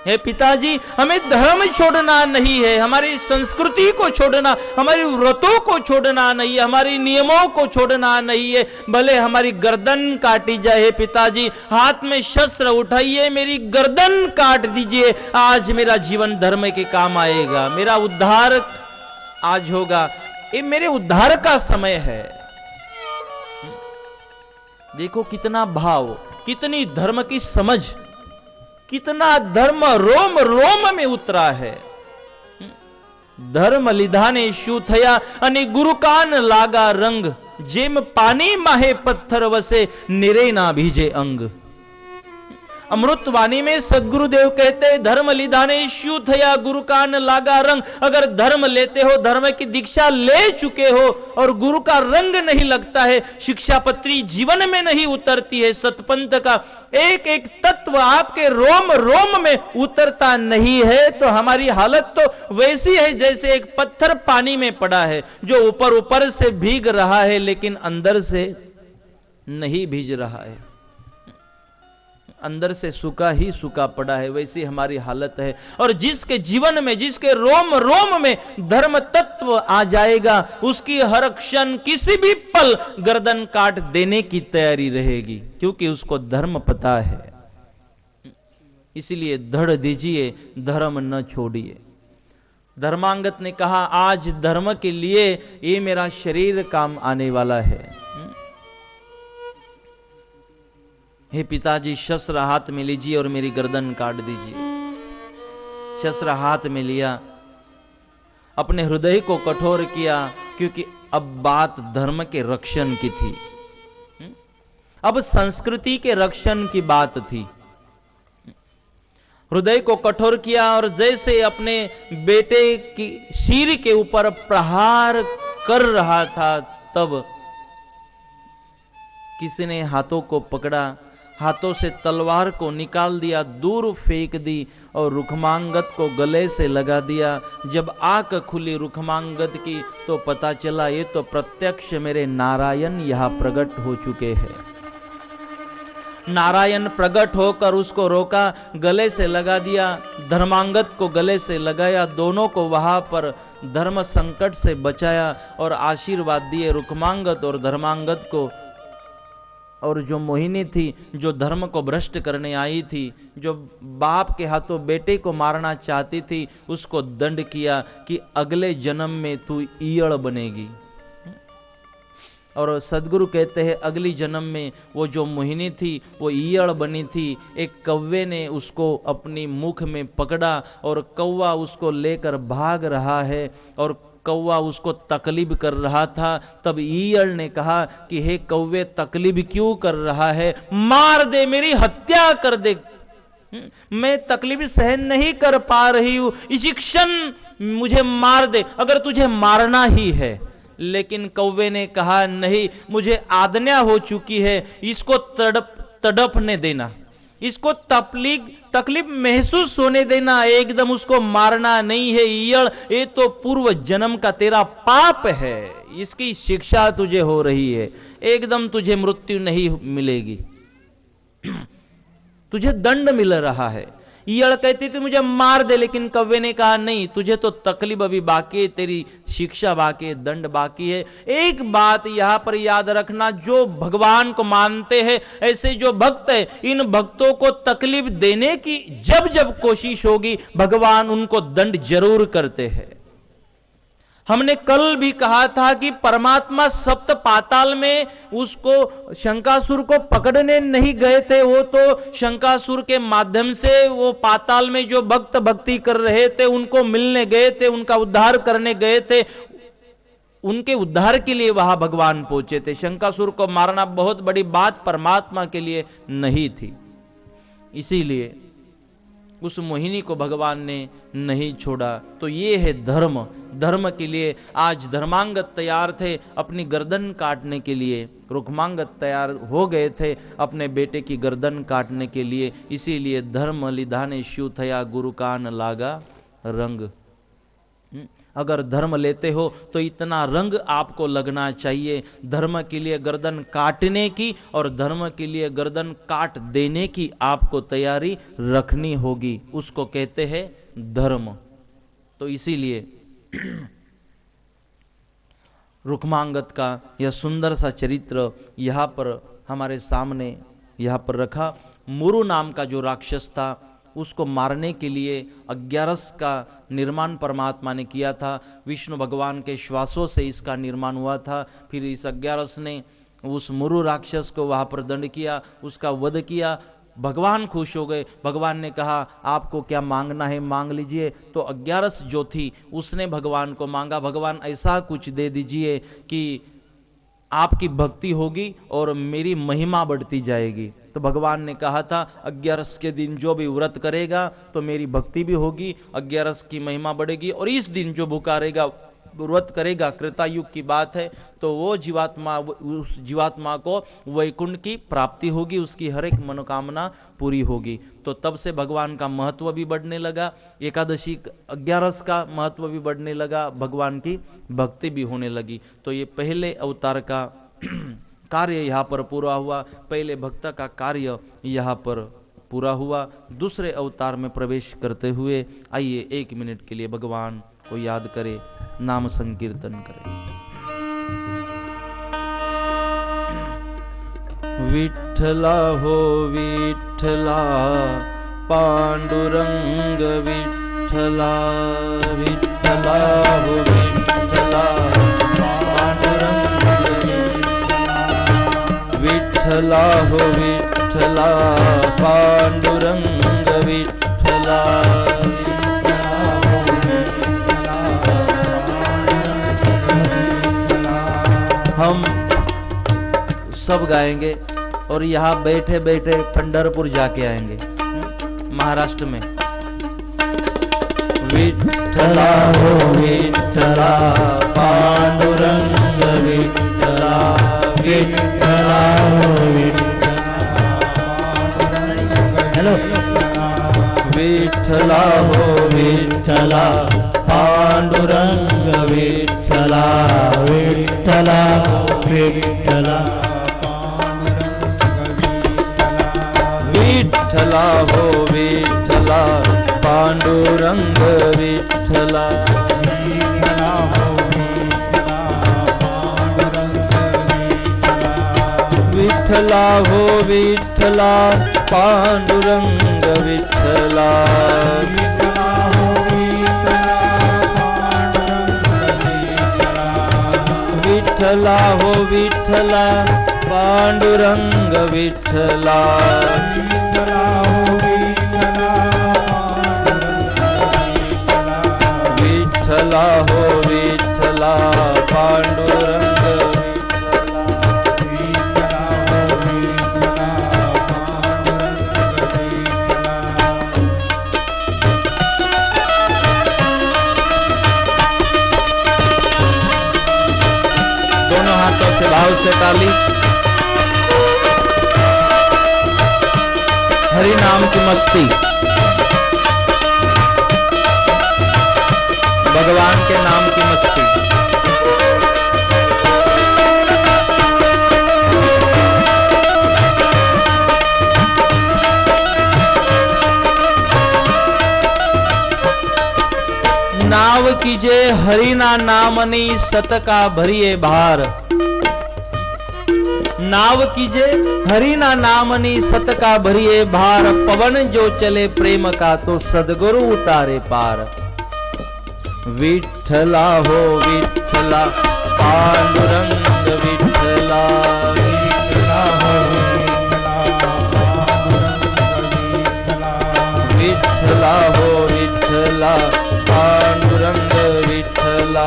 हे पिताजी, हमें धर्म छोड़ना नहीं है, हमारी संस्कृति को छोड़ना, हमारी व्रतों को छोड़ना नहीं है, हमारी नियमों को छोड़ना नहीं है, भले हमारी गर्दन काटी जाए। हे पिताजी, हाथ में शस्त्र उठाइए, मेरी गर्दन काट दीजिए। आज मेरा जीवन धर्म के काम आएगा, मेरा उद्धार आज होगा। ये मेरे उद्धार का समय है। देखो कितना भाव, कितनी धर्म की समझ, कितना धर्म रोम रोम में उतरा है। धर्म लिधाने शू थया अनि गुरु कान लागा रंग, जेम पानी माहे पत्थर वसे निरे ना भीजे अंग। अमृतवाणी में सदगुरुदेव कहते हैं, धर्म लिधाने शू थया गुरु कान लागा रंग। अगर धर्म लेते हो, धर्म की दीक्षा ले चुके हो और गुरु का रंग नहीं लगता है, शिक्षा पत्री जीवन में नहीं उतरती है, सतपंथ का एक एक तत्व आपके रोम रोम में उतरता नहीं है, तो हमारी हालत तो वैसी है जैसे एक पत्थर पानी में पड़ा है, जो ऊपर ऊपर से भीग रहा है लेकिन अंदर से नहीं भीग रहा है, अंदर से सूखा ही सूखा पड़ा है। वैसी हमारी हालत है। और जिसके जीवन में, जिसके रोम रोम में धर्म तत्व आ जाएगा, उसकी हर क्षण किसी भी पल गर्दन काट देने की तैयारी रहेगी, क्योंकि उसको धर्म पता है। इसीलिए धड़ दीजिए, धर्म न छोड़िए। धर्मांगत ने कहा, आज धर्म के लिए ये मेरा शरीर काम आने वाला है। हे पिताजी, शस्त्र हाथ में लीजिए और मेरी गर्दन काट दीजिए। शस्त्र हाथ में लिया, अपने हृदय को कठोर किया, क्योंकि अब बात धर्म के रक्षण की थी, अब संस्कृति के रक्षण की बात थी। हृदय को कठोर किया और जैसे अपने बेटे की सिर के ऊपर प्रहार कर रहा था, तब किसी ने हाथों को पकड़ा, हाथों से तलवार को निकाल दिया, दूर फेंक दी और रुक्मांगद को गले से लगा दिया। जब आंख खुली रुक्मांगद की तो पता चला ये तो प्रत्यक्ष मेरे नारायण यहाँ प्रकट हो चुके हैं। नारायण प्रकट होकर उसको रोका, गले से लगा दिया, धर्मांगद को गले से लगाया, दोनों को वहां पर धर्म संकट से बचाया और आशीर्वाद दिए रुक्मांगद और धर्मांगद को। और जो मोहिनी थी, जो धर्म को भ्रष्ट करने आई थी, जो बाप के हाथों बेटे को मारना चाहती थी, उसको दंड किया कि अगले जन्म में तू ईयड़ बनेगी। और सदगुरु कहते हैं अगली जन्म में वो जो मोहिनी थी वो ईयड़ बनी थी। एक कौवे ने उसको अपनी मुख में पकड़ा और कौवा उसको लेकर भाग रहा है और कौवा उसको तकलीफ कर रहा था। तब ईयड़ ने कहा कि हे कौवे, तकलीफ क्यों कर रहा है, मार दे, मेरी हत्या कर दे, मैं तकलीफ सहन नहीं कर पा रही हूं, इसी क्षण मुझे मार दे अगर तुझे मारना ही है। लेकिन कौवे ने कहा नहीं, मुझे आज्ञा हो चुकी है, इसको तड़पने देना, इसको तकलीफ महसूस होने देना, एकदम उसको मारना नहीं है। ईयड़, ये तो पूर्व जन्म का तेरा पाप है, इसकी शिक्षा तुझे हो रही है, एकदम तुझे मृत्यु नहीं मिलेगी, तुझे दंड मिल रहा है। ईयड़ कहती थी मुझे मार दे, लेकिन कव्वे ने कहा नहीं, तुझे तो तकलीफ अभी बाकी है, तेरी शिक्षा बाकी है, दंड बाकी है। एक बात यहां पर याद रखना, जो भगवान को मानते हैं, ऐसे जो भक्त है, इन भक्तों को तकलीफ देने की जब जब कोशिश होगी, भगवान उनको दंड जरूर करते हैं। हमने कल भी कहा था कि परमात्मा सप्त पाताल में उसको शंकासुर को पकड़ने नहीं गए थे, वो तो शंकासुर के माध्यम से वो पाताल में जो भक्त भक्ति कर रहे थे उनको मिलने गए थे, उनका उद्धार करने गए थे, उनके उद्धार के लिए वहां भगवान पहुंचे थे। शंकासुर को मारना बहुत बड़ी बात परमात्मा के लिए नहीं थी, इसीलिए उस मोहिनी को भगवान ने नहीं छोड़ा। तो ये है धर्म। धर्म के लिए आज धर्मांगत तैयार थे अपनी गर्दन काटने के लिए, रुक्मांगत तैयार हो गए थे अपने बेटे की गर्दन काटने के लिए। इसीलिए धर्म लिधाने शिव थया गुरु कान लागा रंग। अगर धर्म लेते हो तो इतना रंग आपको लगना चाहिए, धर्म के लिए गर्दन काटने की और धर्म के लिए गर्दन काट देने की आपको तैयारी रखनी होगी, उसको कहते हैं धर्म। तो इसीलिए रुक्मांगद का यह सुंदर सा चरित्र यहाँ पर हमारे सामने यहाँ पर रखा। मुरु नाम का जो राक्षस था उसको मारने के लिए 11 का निर्माण परमात्मा ने किया था। विष्णु भगवान के श्वासों से इसका निर्माण हुआ था। फिर इस 11 ने उस मुरु राक्षस को वहाँ पर दंड किया, उसका वध किया। भगवान खुश हो गए। भगवान ने कहा आपको क्या मांगना है मांग लीजिए। तो 11 जो थी उसने भगवान को मांगा, भगवान ऐसा कुछ दे दीजिए कि आपकी भक्ति होगी और मेरी महिमा बढ़ती जाएगी। तो भगवान ने कहा था 11 के दिन जो भी व्रत करेगा तो मेरी भक्ति भी होगी, 11 की महिमा बढ़ेगी, और इस दिन जो पुकारेगा व्रत करेगा, कृतायुग की बात है, तो वो जीवात्मा, उस जीवात्मा को वैकुंठ की प्राप्ति होगी, उसकी हर एक मनोकामना पूरी होगी। तो तब से भगवान का महत्व भी बढ़ने लगा, एकादशी 11 का महत्व भी बढ़ने लगा, भगवान की भक्ति भी होने लगी। तो ये पहले अवतार का कार्य यहाँ पर पूरा हुआ, पहले भक्त का कार्य यहाँ पर पूरा हुआ। दूसरे अवतार में प्रवेश करते हुए आइए 1 मिनट के लिए भगवान को याद करें, नाम संकीर्तन करें। विठ्ठला हो विठ्ठला पांडुरंग विठ्ठला, विठ्ठला हो विठ्ठला पांडुरंग विठ्ठला हो विठ्ठला पांडुरंग विठ्ठला। हम सब गाएंगे और यहाँ बैठे बैठे पंढरपुर जाके आएंगे, महाराष्ट्र में। विठ्ठला हो विठ्ठला पांडुरंग विठ्ठला, विठ्ठला हो विठ्ठला। हेलो। विठ्ठला हो विठ्ठला पांडुरंग विठ्ठला, विठ्ठला विठ्ठला विठ्ठला हो विठ्ठला पांडुरंग विठ्ठला, विठ्ठला हो विठ्ठला पांडुरंग विठ्ठला, विठ्ठला हो विठ्ठला पांडुरंग विठ्ठला, विठ्ठला हो विठ्ठला पांडुरंग। दोनों हाथों से भाव से ताली। हरि की मस्ती, भगवान के नाम की मस्ती। नाव कीजे हरिना नामनी सतका भरिए भार। नाव कीजे हरिना नामनी सतका भरिए भार। पवन जो चले प्रेम का तो सदगुरु उतारे पार। विठला हो विठला पांडुरंग विठला, विठला हो विठला हो विठला पांडुरंग विठला,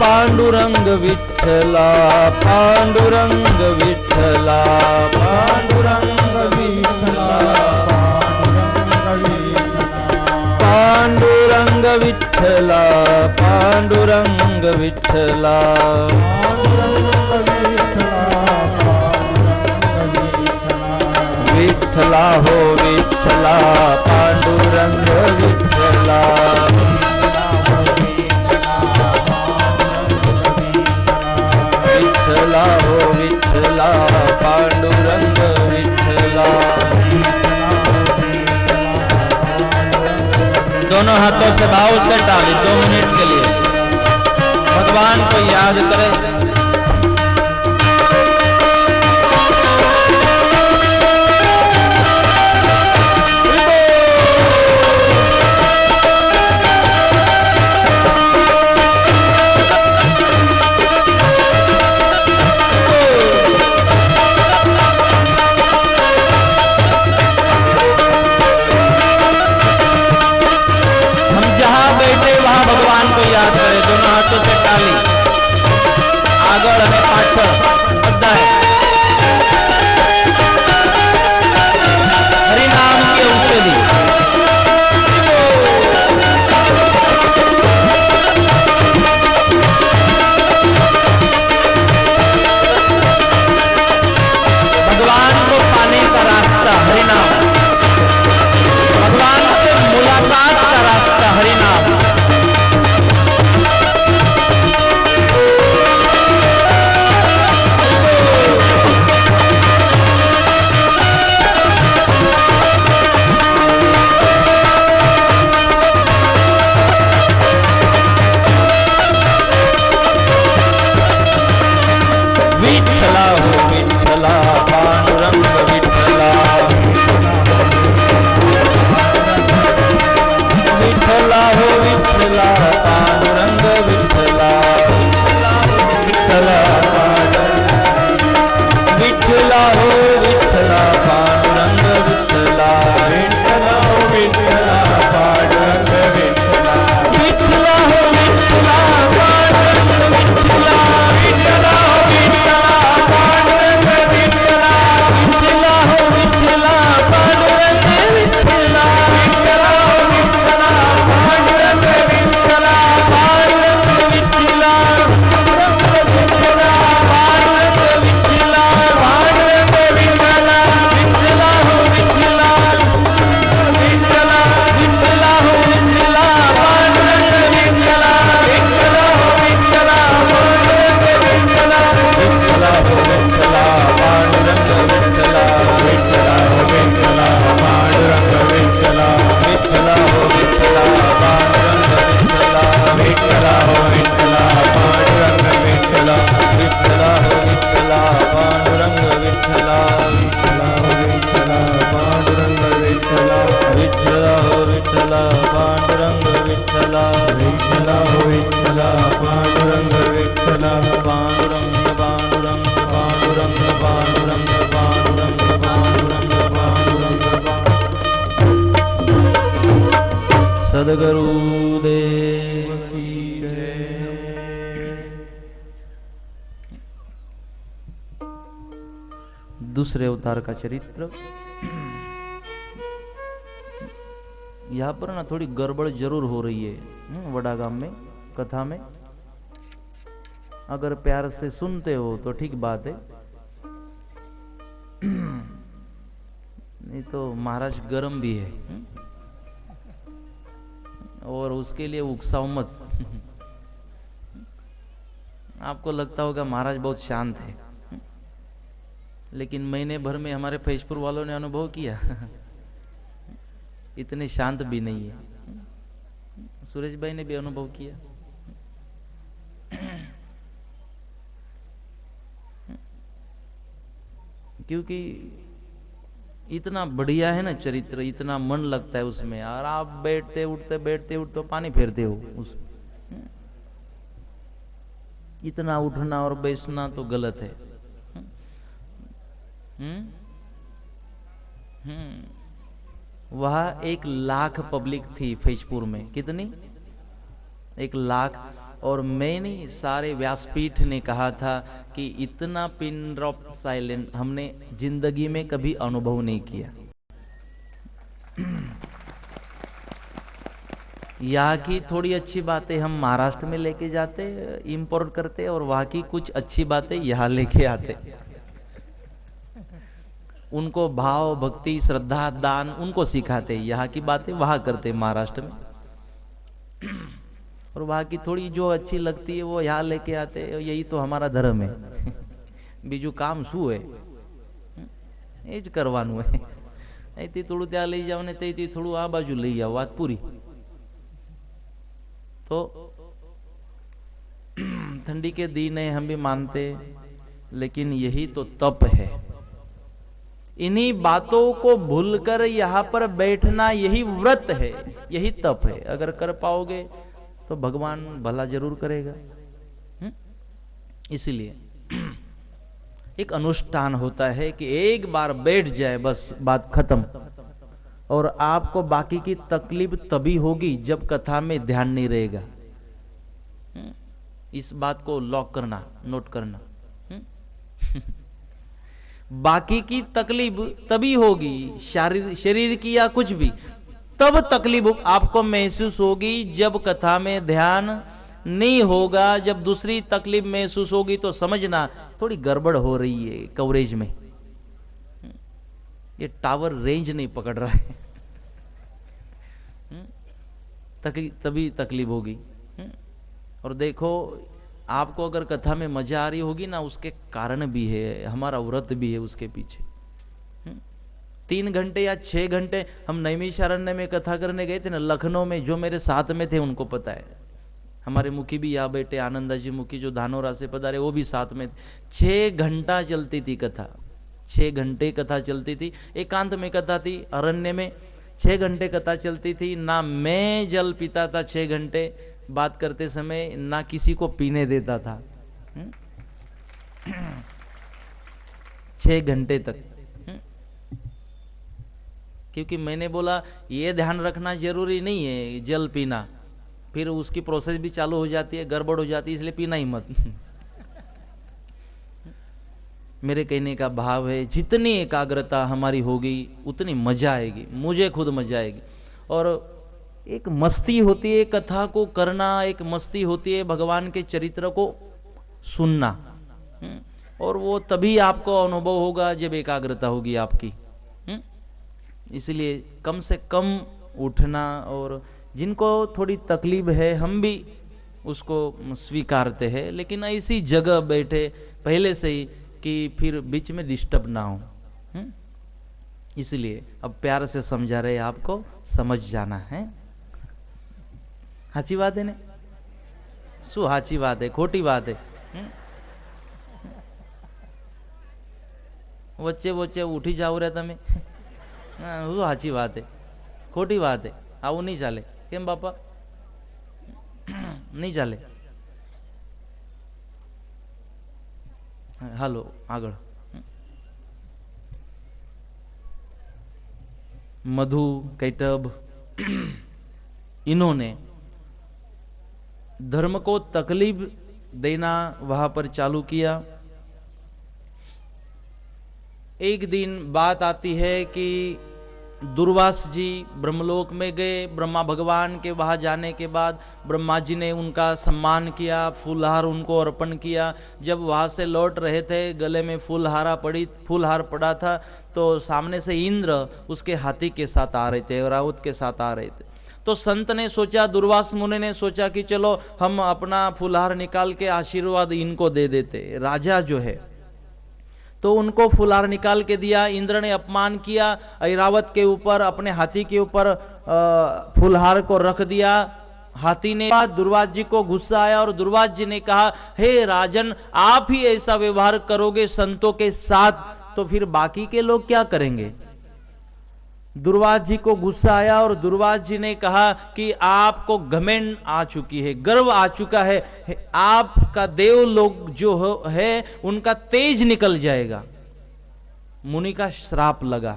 पांडुरंग विठला पांडुरंग विठला पांडुरंग विठला, पांडुरंग विठला पांडुरंग विठला, विठला हो विठला पांडुरंग विठला, विठला हो विठला पांडुरंग विठला। दोनों हाथों से भाव से ताली 2 मिनट के लिए भगवान को याद करें। याद करें, दोनों हाथों से ताली आगळ અને પાછળ બધાએ हरि नाम की औषधि। भगवान को पाने का रास्ता हरि नाम, भगवान से मुलाकात का रास्ता हरि नाम। विठला हो विठला पांडुरंग विठला, विठला हो विठला पांडुरंग विठला, विठला विठला हो विठला पांडुरंग विठला, विठला हो विठला पांडुरंग विठला, विठला हो विठला पांडुरंग विठला, विठला हो विठला पांडुरंग विठला, विठला हो विठला पांडुरंग विठला, विठला हो विठला पांडुरंग विठला, पांडुरंग विठला पांडुरंग विठला, पांडुरंग विठला पांडुरंग विठला, विठला हो विठला, विठला विठला हो विठला पांडुरंग विठला, विठला हो विठला पांडुरंग विठला, विठला हो विठला पांडुरंग विठला, विठला हो विठला पांडुरंग विठला, विठला हो विठला पांडुरंग विठला, विठला हो विठला पांडुरंग विठला, विठला हो विठला पांडुरंग विठला, विठला हो विठला पांडुरंग विठला, विठला हो विठला पांडुरंग विठला, विठला हो विठला पांडुरंग विठला, पांडुरंग पांडुरंग पांडुरंग पांडुरंग पांडुरंग पांडुरंग पांडुरंग सद्गुरुदेव की जय। दूसरे अवतार का चरित्र। यहाँ पर ना थोड़ी गड़बड़ जरूर हो रही है वडागाम में कथा में। अगर प्यार से सुनते हो तो ठीक बात है, नहीं तो महाराज गरम भी है और उसके लिए उकसाओ मत। आपको लगता होगा महाराज बहुत शांत है, लेकिन महीने भर में हमारे फैजपुर वालों ने अनुभव किया इतने शांत भी नहीं है। सुरेश भाई ने भी अनुभव किया। क्योंकि इतना बढ़िया है ना चरित्र, इतना मन लगता है उसमें, और आप बैठते उठते पानी फेरते हो उस, इतना उठना और बैठना तो गलत है। वह 1 लाख पब्लिक थी फैजपुर में, कितनी? 1 लाख। और मैंने सारे व्यासपीठ ने कहा था कि इतना पिन ड्रॉप साइलेंट हमने जिंदगी में कभी अनुभव नहीं किया। यहाँ की थोड़ी अच्छी बातें हम महाराष्ट्र में लेके जाते, इंपोर्ट करते, और वहाँ की कुछ अच्छी बातें यहाँ लेके आते। उनको भाव, भक्ति, श्रद्धा, दान उनको सिखाते, यहाँ की बातें वहाँ करते महाराष्ट्र में, और वहाँ की थोड़ी जो अच्छी लगती है वो यहाँ लेके आते। यही तो हमारा धर्म है। बीजू काम शू है, એ જ કરવાનું है। અહીંથી થોડું ત્યાં લઈ જાઓ ને ત્યાંથી થોડું આ બાજુ લઈ જાઓ, વાત પૂરી। तो ठंडी के दिन है, हम भी मानते, लेकिन यही तो तप है। इन्हीं बातों को भूलकर यहाँ पर बैठना यही व्रत है, यही तप है। अगर कर पाओगे तो भगवान भला जरूर करेगा। इसीलिए एक अनुष्ठान होता है कि एक बार बैठ जाए बस बात खत्म, और आपको बाकी की तकलीफ तभी होगी जब कथा में ध्यान नहीं रहेगा। इस बात को लॉक करना, नोट करना। बाकी की तकलीफ तभी होगी, शरीर की या कुछ भी, तब तकलीफ आपको महसूस होगी जब कथा में ध्यान नहीं होगा। जब दूसरी तकलीफ महसूस होगी तो समझना थोड़ी गड़बड़ हो रही है कवरेज में, ये टावर रेंज नहीं पकड़ रहा है, तभी तकलीफ होगी। और देखो, आपको अगर कथा में मजा आ रही होगी ना, उसके कारण भी है, हमारा व्रत भी है उसके पीछे। 3 घंटे या 6 घंटे हम नैमिषारण्य में कथा करने गए थे ना, लखनऊ में, जो मेरे साथ में थे उनको पता है। हमारे मुखी भी यहाँ बैठे, आनंदा जी मुखी जो धानोरा से पधारे, वो भी साथ में। 6 घंटा चलती थी कथा, 6 घंटे कथा चलती थी। एकांत में कथा थी, अरण्य में 6 घंटे कथा चलती थी। ना मैं जल पीता था 6 घंटे बात करते समय, ना किसी को पीने देता था 6 घंटे तक। क्योंकि मैंने बोला ये ध्यान रखना जरूरी नहीं है जल पीना, फिर उसकी प्रोसेस भी चालू हो जाती है, गड़बड़ हो जाती है, इसलिए पीना ही मत। मेरे कहने का भाव है, जितनी एकाग्रता हमारी होगी उतनी मजा आएगी, मुझे खुद मजा आएगी। और एक मस्ती होती है कथा को करना, एक मस्ती होती है भगवान के चरित्र को सुनना, और वो तभी आपको अनुभव होगा जब एकाग्रता होगी आपकी। इसलिए कम से कम उठना, और जिनको थोड़ी तकलीफ है हम भी उसको स्वीकारते हैं, लेकिन ऐसी जगह बैठे पहले से ही कि फिर बीच में डिस्टर्ब ना हो। इसलिए अब प्यार से समझा रहे, आपको समझ जाना है। साची बात है ने? शू साची बात है, खोटी बात है? वच्चे वच्चे उठी जाओ रे तमे, શું સાચી વાત है, खोटी बात है, આવું नहीं ચાલે। કેમ બાપા? नहीं ચાલે। હાલો આગળ। मधु कैटब इन्होंने धर्म को तकलीफ देना वहां पर चालू किया। एक दिन बात आती है कि दुर्वास जी ब्रह्मलोक में गए। ब्रह्मा भगवान के वहाँ जाने के बाद ब्रह्मा जी ने उनका सम्मान किया, फूलहार उनको अर्पण किया। जब वहाँ से लौट रहे थे, गले में फूलहार पड़ा था, तो सामने से इंद्र उसके हाथी के साथ आ रहे थे, ऐरावत के साथ आ रहे थे। तो संत ने सोचा, दुर्वास मुनि ने सोचा कि चलो हम अपना फूलहार निकाल के आशीर्वाद इनको दे देते, राजा जो है। तो उनको फुलहार निकाल के दिया। इंद्र ने अपमान किया, ऐरावत के ऊपर, अपने हाथी के ऊपर फुलहार को रख दिया। हाथी ने, दुर्वास जी को गुस्सा आया और दुर्वास जी ने कहा, हे राजन, आप ही ऐसा व्यवहार करोगे संतों के साथ तो फिर बाकी के लोग क्या करेंगे। दुर्वास जी को गुस्सा आया और दुर्वास जी ने कहा कि आपको घमंड आ चुकी है, गर्व आ चुका है, आपका देव लोग जो है उनका तेज निकल जाएगा। मुनि का श्राप लगा।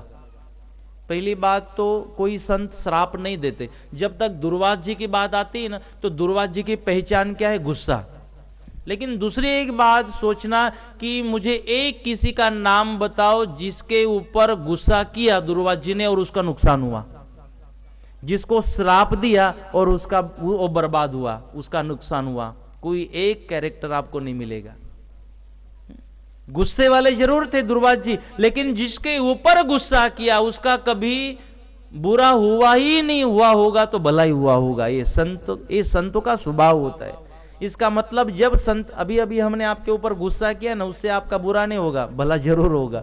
पहली बात तो कोई संत श्राप नहीं देते। जब तक दुर्वास जी की बात आती है ना, तो दुर्वास जी की पहचान क्या है, गुस्सा। लेकिन दूसरी एक बात सोचना कि मुझे एक किसी का नाम बताओ जिसके ऊपर गुस्सा किया दुर्वास जी ने और उसका नुकसान हुआ, जिसको श्राप दिया और उसका वो बर्बाद हुआ, उसका नुकसान हुआ। कोई एक कैरेक्टर आपको नहीं मिलेगा। गुस्से वाले जरूर थे दुर्वास जी, लेकिन जिसके ऊपर गुस्सा किया उसका कभी बुरा हुआ ही नहीं हुआ होगा तो भला ही हुआ होगा। ये संतों का स्वभाव होता है। इसका मतलब जब संत, अभी अभी हमने आपके ऊपर गुस्सा किया ना, उससे आपका बुरा नहीं होगा, भला जरूर होगा।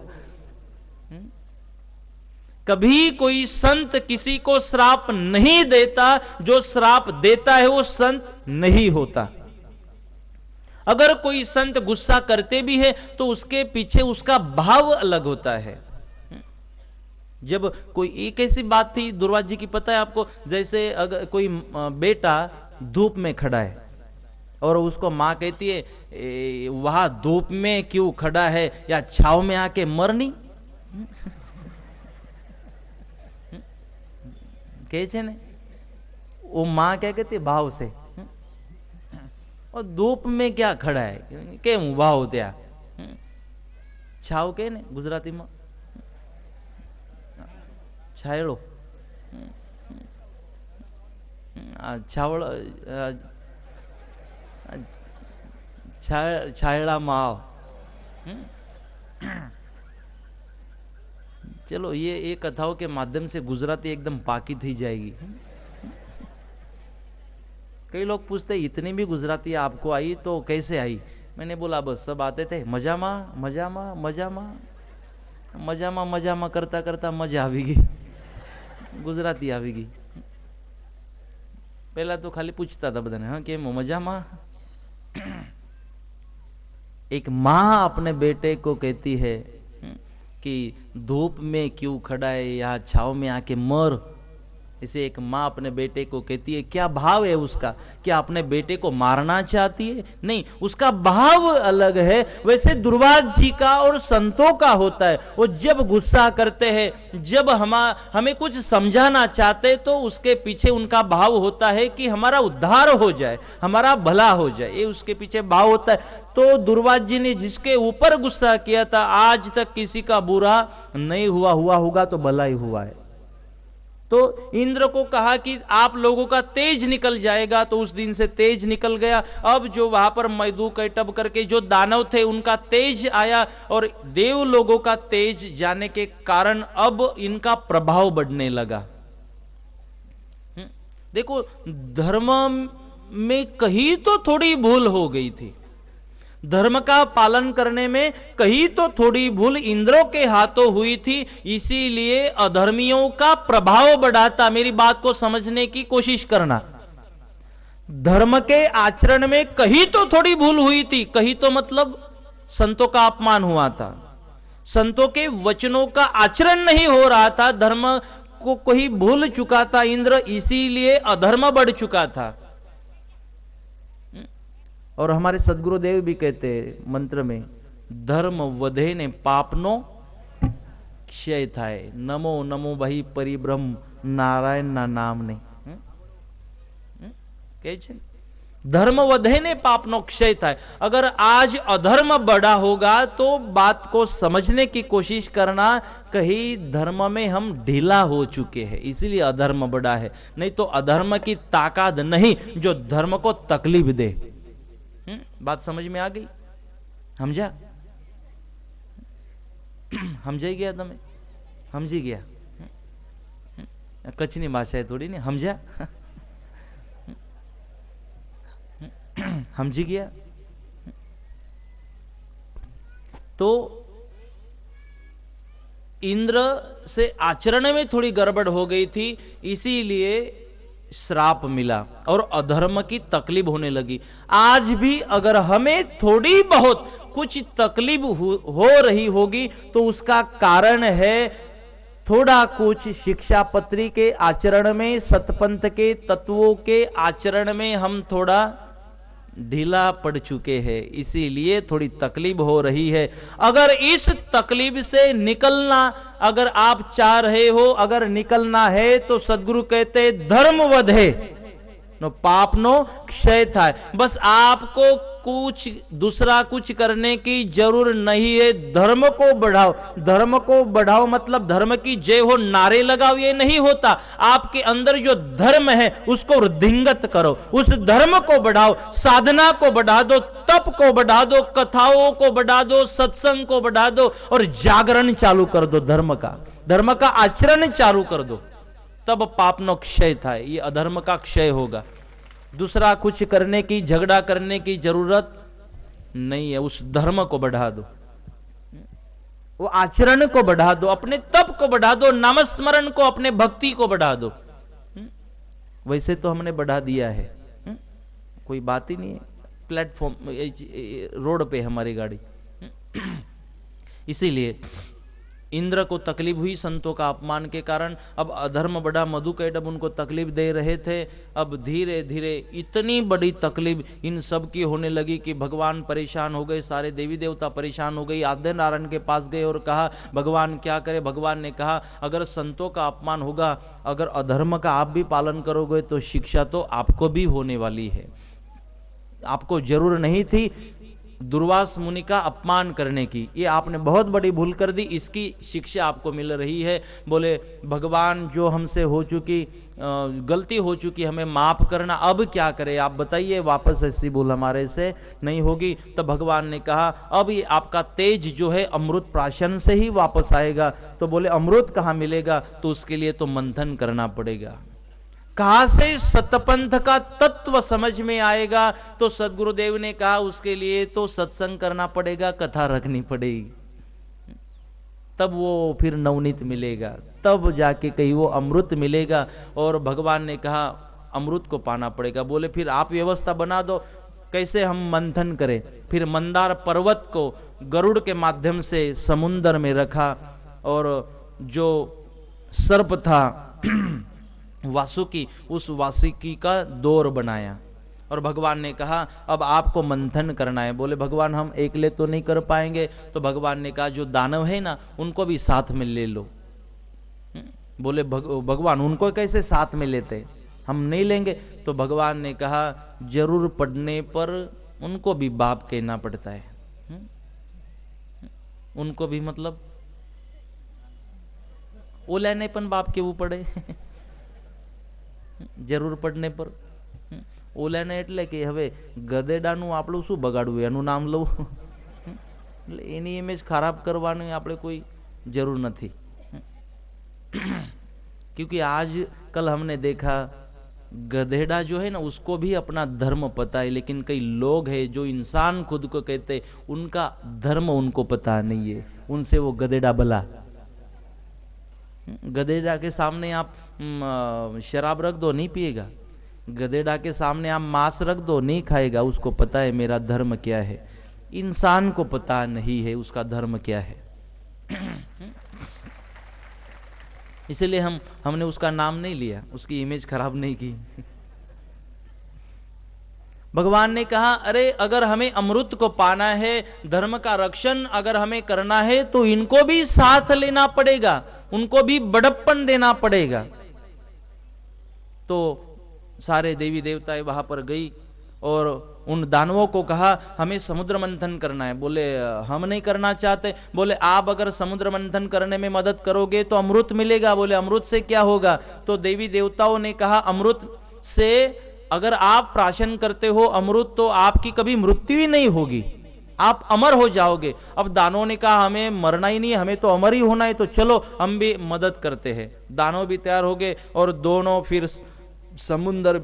कभी कोई संत किसी को श्राप नहीं देता, जो श्राप देता है वो संत नहीं होता। अगर कोई संत गुस्सा करते भी है तो उसके पीछे उसका भाव अलग होता है। जब कोई, एक ऐसी बात थी दुर्वास जी की, पता है आपको, जैसे अगर कोई बेटा धूप में खड़ा है और उसको माँ कहती है वहां धूप में क्यों खड़ा है, या छाव में आके मरनी कहे छे ने, वो माँ क्या कहती है भाव से, और धूप में क्या खड़ा है के उभा हो त्या छाव के ने गुजराती में छायड़ो, छावड़, छायड़ा माव। चलो ये कथाओं के माध्यम से गुजराती एकदम पाकी थी जाएगी। कई लोग पूछते इतनी भी गुजराती आपको आई तो कैसे आई। मैंने बोला बस सब आते थे मजामा मजामा मजामा मजामा मजामा करता करता मजा आवेगी, गुजराती आवेगी। पहला तो खाली पूछता था बधाने, हाँ केम मजामा। एक माँ अपने बेटे को कहती है कि धूप में क्यों खड़ा है, या छाव में आके मर। इसे एक माँ अपने बेटे को कहती है। क्या भाव है उसका? क्या अपने बेटे को मारना चाहती है? नहीं, उसका भाव अलग है। वैसे दुर्वास जी का और संतों का होता है। वो जब गुस्सा करते हैं, जब हमें कुछ समझाना चाहते, तो उसके पीछे उनका भाव होता है कि हमारा उद्धार हो जाए, हमारा भला हो जाए, ये उसके पीछे भाव होता है। तो दुर्वास जी ने जिसके ऊपर गुस्सा किया था, आज तक किसी का बुरा नहीं हुआ होगा तो भला ही हुआ है। तो इंद्र को कहा कि आप लोगों का तेज निकल जाएगा, तो उस दिन से तेज निकल गया। अब जो वहां पर मैदू कैटब करके जो दानव थे उनका तेज आया, और देव लोगों का तेज जाने के कारण अब इनका प्रभाव बढ़ने लगा। देखो, धर्म में कहीं तो थोड़ी भूल हो गई थी, धर्म का पालन करने में कहीं तो थोड़ी भूल इंद्रों के हाथों हुई थी, इसीलिए अधर्मियों का प्रभाव बढ़ा था। मेरी बात को समझने की कोशिश करना। धर्म के आचरण में कहीं तो थोड़ी भूल हुई थी, कहीं तो मतलब संतों का अपमान हुआ था, संतों के वचनों का आचरण नहीं हो रहा था, धर्म को कोई भूल चुका था इंद्र, इसीलिए अधर्म बढ़ चुका था। और हमारे सदगुरुदेव भी कहते हैं मंत्र में, धर्म वधे ने पापनो क्षय थाय, नमो नमो भाई परिब्रह्म नारायण ना नाम ने कहे छे। धर्म वधे ने पापनो क्षय था। अगर आज अधर्म बड़ा होगा तो बात को समझने की कोशिश करना, कहीं धर्म में हम ढीला हो चुके हैं इसीलिए अधर्म बड़ा है, नहीं तो अधर्म की ताकत नहीं जो धर्म को तकलीफ दे। बात समझ में आ गई? समझा? समझाई गया तुम्हें? समझी गया? कच्ची भाषा है थोड़ी, नहीं समझा? समझी गया? तो इंद्र से आचरण में थोड़ी गड़बड़ हो गई थी, इसीलिए श्राप मिला और अधर्म की तकलीफ होने लगी। आज भी अगर हमें थोड़ी बहुत कुछ तकलीफ हो रही होगी तो उसका कारण है थोड़ा कुछ शिक्षा पत्री के आचरण में, सतपंथ के तत्वों के आचरण में हम थोड़ा ढीला पड़ चुके हैं, इसीलिए थोड़ी तकलीफ हो रही है। अगर इस तकलीफ से निकलना अगर आप चाह रहे हो, अगर निकलना है तो सदगुरु कहते धर्म वधे नो पाप नो क्षय था। बस आपको कुछ दूसरा कुछ करने की जरूर नहीं है, धर्म को बढ़ाओ। धर्म को बढ़ाओ मतलब धर्म की जय हो नारे लगाओ, ये नहीं होता। आपके अंदर जो धर्म है उसको वृद्धिंगत करो, उस धर्म को बढ़ाओ, साधना को बढ़ा दो, तप को बढ़ा दो, कथाओं को बढ़ा दो, सत्संग को बढ़ा दो और जागरण चालू कर दो, धर्म का आचरण चालू कर दो, तब पाप नो क्षय था। ये अधर्म का क्षय होगा। दूसरा कुछ करने की, झगड़ा करने की जरूरत नहीं है। उस धर्म को बढ़ा दो, वो आचरण को बढ़ा दो, अपने तप को बढ़ा दो, नामस्मरण को, अपने भक्ति को बढ़ा दो। वैसे तो हमने बढ़ा दिया है, कोई बात ही नहीं है। प्लेटफॉर्म रोड पे हमारी गाड़ी। इसीलिए इंद्र को तकलीफ हुई संतों का अपमान के कारण। अब अधर्म बढ़ा, मधुकैटभ उनको तकलीफ दे रहे थे। अब धीरे धीरे इतनी बड़ी तकलीफ इन सब की होने लगी कि भगवान परेशान हो गए, सारे देवी देवता परेशान हो गए। आद्य नारायण के पास गए और कहा भगवान क्या करे। भगवान ने कहा अगर संतों का अपमान होगा, अगर अधर्म का आप भी पालन करोगे तो शिक्षा तो आपको भी होने वाली है। आपको जरूर नहीं थी दुर्वास मुनि का अपमान करने की, ये आपने बहुत बड़ी भूल कर दी, इसकी शिक्षा आपको मिल रही है। बोले भगवान जो हमसे हो चुकी गलती हो चुकी हमें माफ करना, अब क्या करें आप बताइए, वापस ऐसी भूल हमारे से नहीं होगी। तब भगवान ने कहा अब ये आपका तेज जो है अमृत प्राशन से ही वापस आएगा। तो बोले अमृत कहाँ मिलेगा, तो उसके लिए तो मंथन करना पड़ेगा। कहां से सतपंथ का तत्व समझ में आएगा, तो सदगुरुदेव ने कहा उसके लिए तो सत्संग करना पड़ेगा, कथा रखनी पड़ेगी, तब वो फिर नवनीत मिलेगा, तब जाके कहीं वो अमृत मिलेगा। और भगवान ने कहा अमृत को पाना पड़ेगा। बोले फिर आप व्यवस्था बना दो, कैसे हम मंथन करें। फिर मंदार पर्वत को गरुड़ के माध्यम से समुद्र में रखा और जो सर्प था वासुकी, उस वासुकी का दौर बनाया और भगवान ने कहा अब आपको मंथन करना है। बोले भगवान हम अकेले तो नहीं कर पाएंगे। तो भगवान ने कहा जो दानव है ना उनको भी साथ में ले लो। बोले भगवान उनको कैसे साथ में लेते, हम नहीं लेंगे। तो भगवान ने कहा जरूर पढ़ने पर उनको भी बाप कहना पड़ता है। उनको भी मतलब ओला नहीं पन बाप के वो पड़े જરૂર પડને પર ઓલાને એટલે કે હવે ગધેડાનું આપણું શું બગાડવું, એનું નામ લઉં, એટલે એની ઇમેજ ખરાબ કરવાની આપણે કોઈ જરૂર નથી। क्योंकि आज कल हमने देखा गधेड़ा जो है ना उसको भी अपना धर्म पता है, लेकिन कई लोग हैं जो इंसान खुद को कहते उनका धर्म उनको पता नहीं है, उनसे वो गधेड़ा बला। गधेड़ा के सामने आप शराब रख दो नहीं पिएगा, गधेड़ा के सामने आप मांस रख दो नहीं खाएगा, उसको पता है मेरा धर्म क्या है। इंसान को पता नहीं है उसका धर्म क्या है। इसलिए हमने उसका नाम नहीं लिया, उसकी इमेज खराब नहीं की। भगवान ने कहा अरे अगर हमें अमृत को पाना है, धर्म का रक्षण अगर हमें करना है तो इनको भी साथ लेना पड़ेगा, उनको भी बड़प्पन देना पड़ेगा। तो सारे देवी देवताएं वहां पर गई और उन दानवों को कहा हमें समुद्र मंथन करना है। बोले हम नहीं करना चाहते। बोले आप अगर समुद्र मंथन करने में मदद करोगे तो अमृत मिलेगा। बोले अमृत से क्या होगा? तो देवी देवताओं ने कहा अमृत से अगर आप प्राशन करते हो अमृत तो आपकी कभी मृत्यु ही नहीं होगी, आप अमर हो जाओगे। अब दानवों ने कहा हमें मरना ही नहीं है, हमें तो अमर ही होना है, तो चलो हम भी मदद करते हैं। दानव भी तैयार हो गए और दोनों फिर समुद्र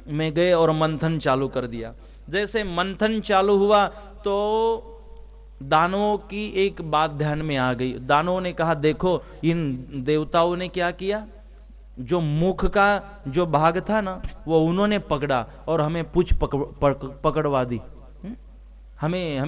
में गए और मंथन चालू कर दिया। जैसे मंथन चालू हुआ तो दानवों की एक बात ध्यान में आ गई। दानवों ने कहा देखो इन देवताओं ने क्या किया, जो मुख का जो भाग था ना वो उन्होंने पकड़ा और हमें पूछ पकड़वा दी। हमें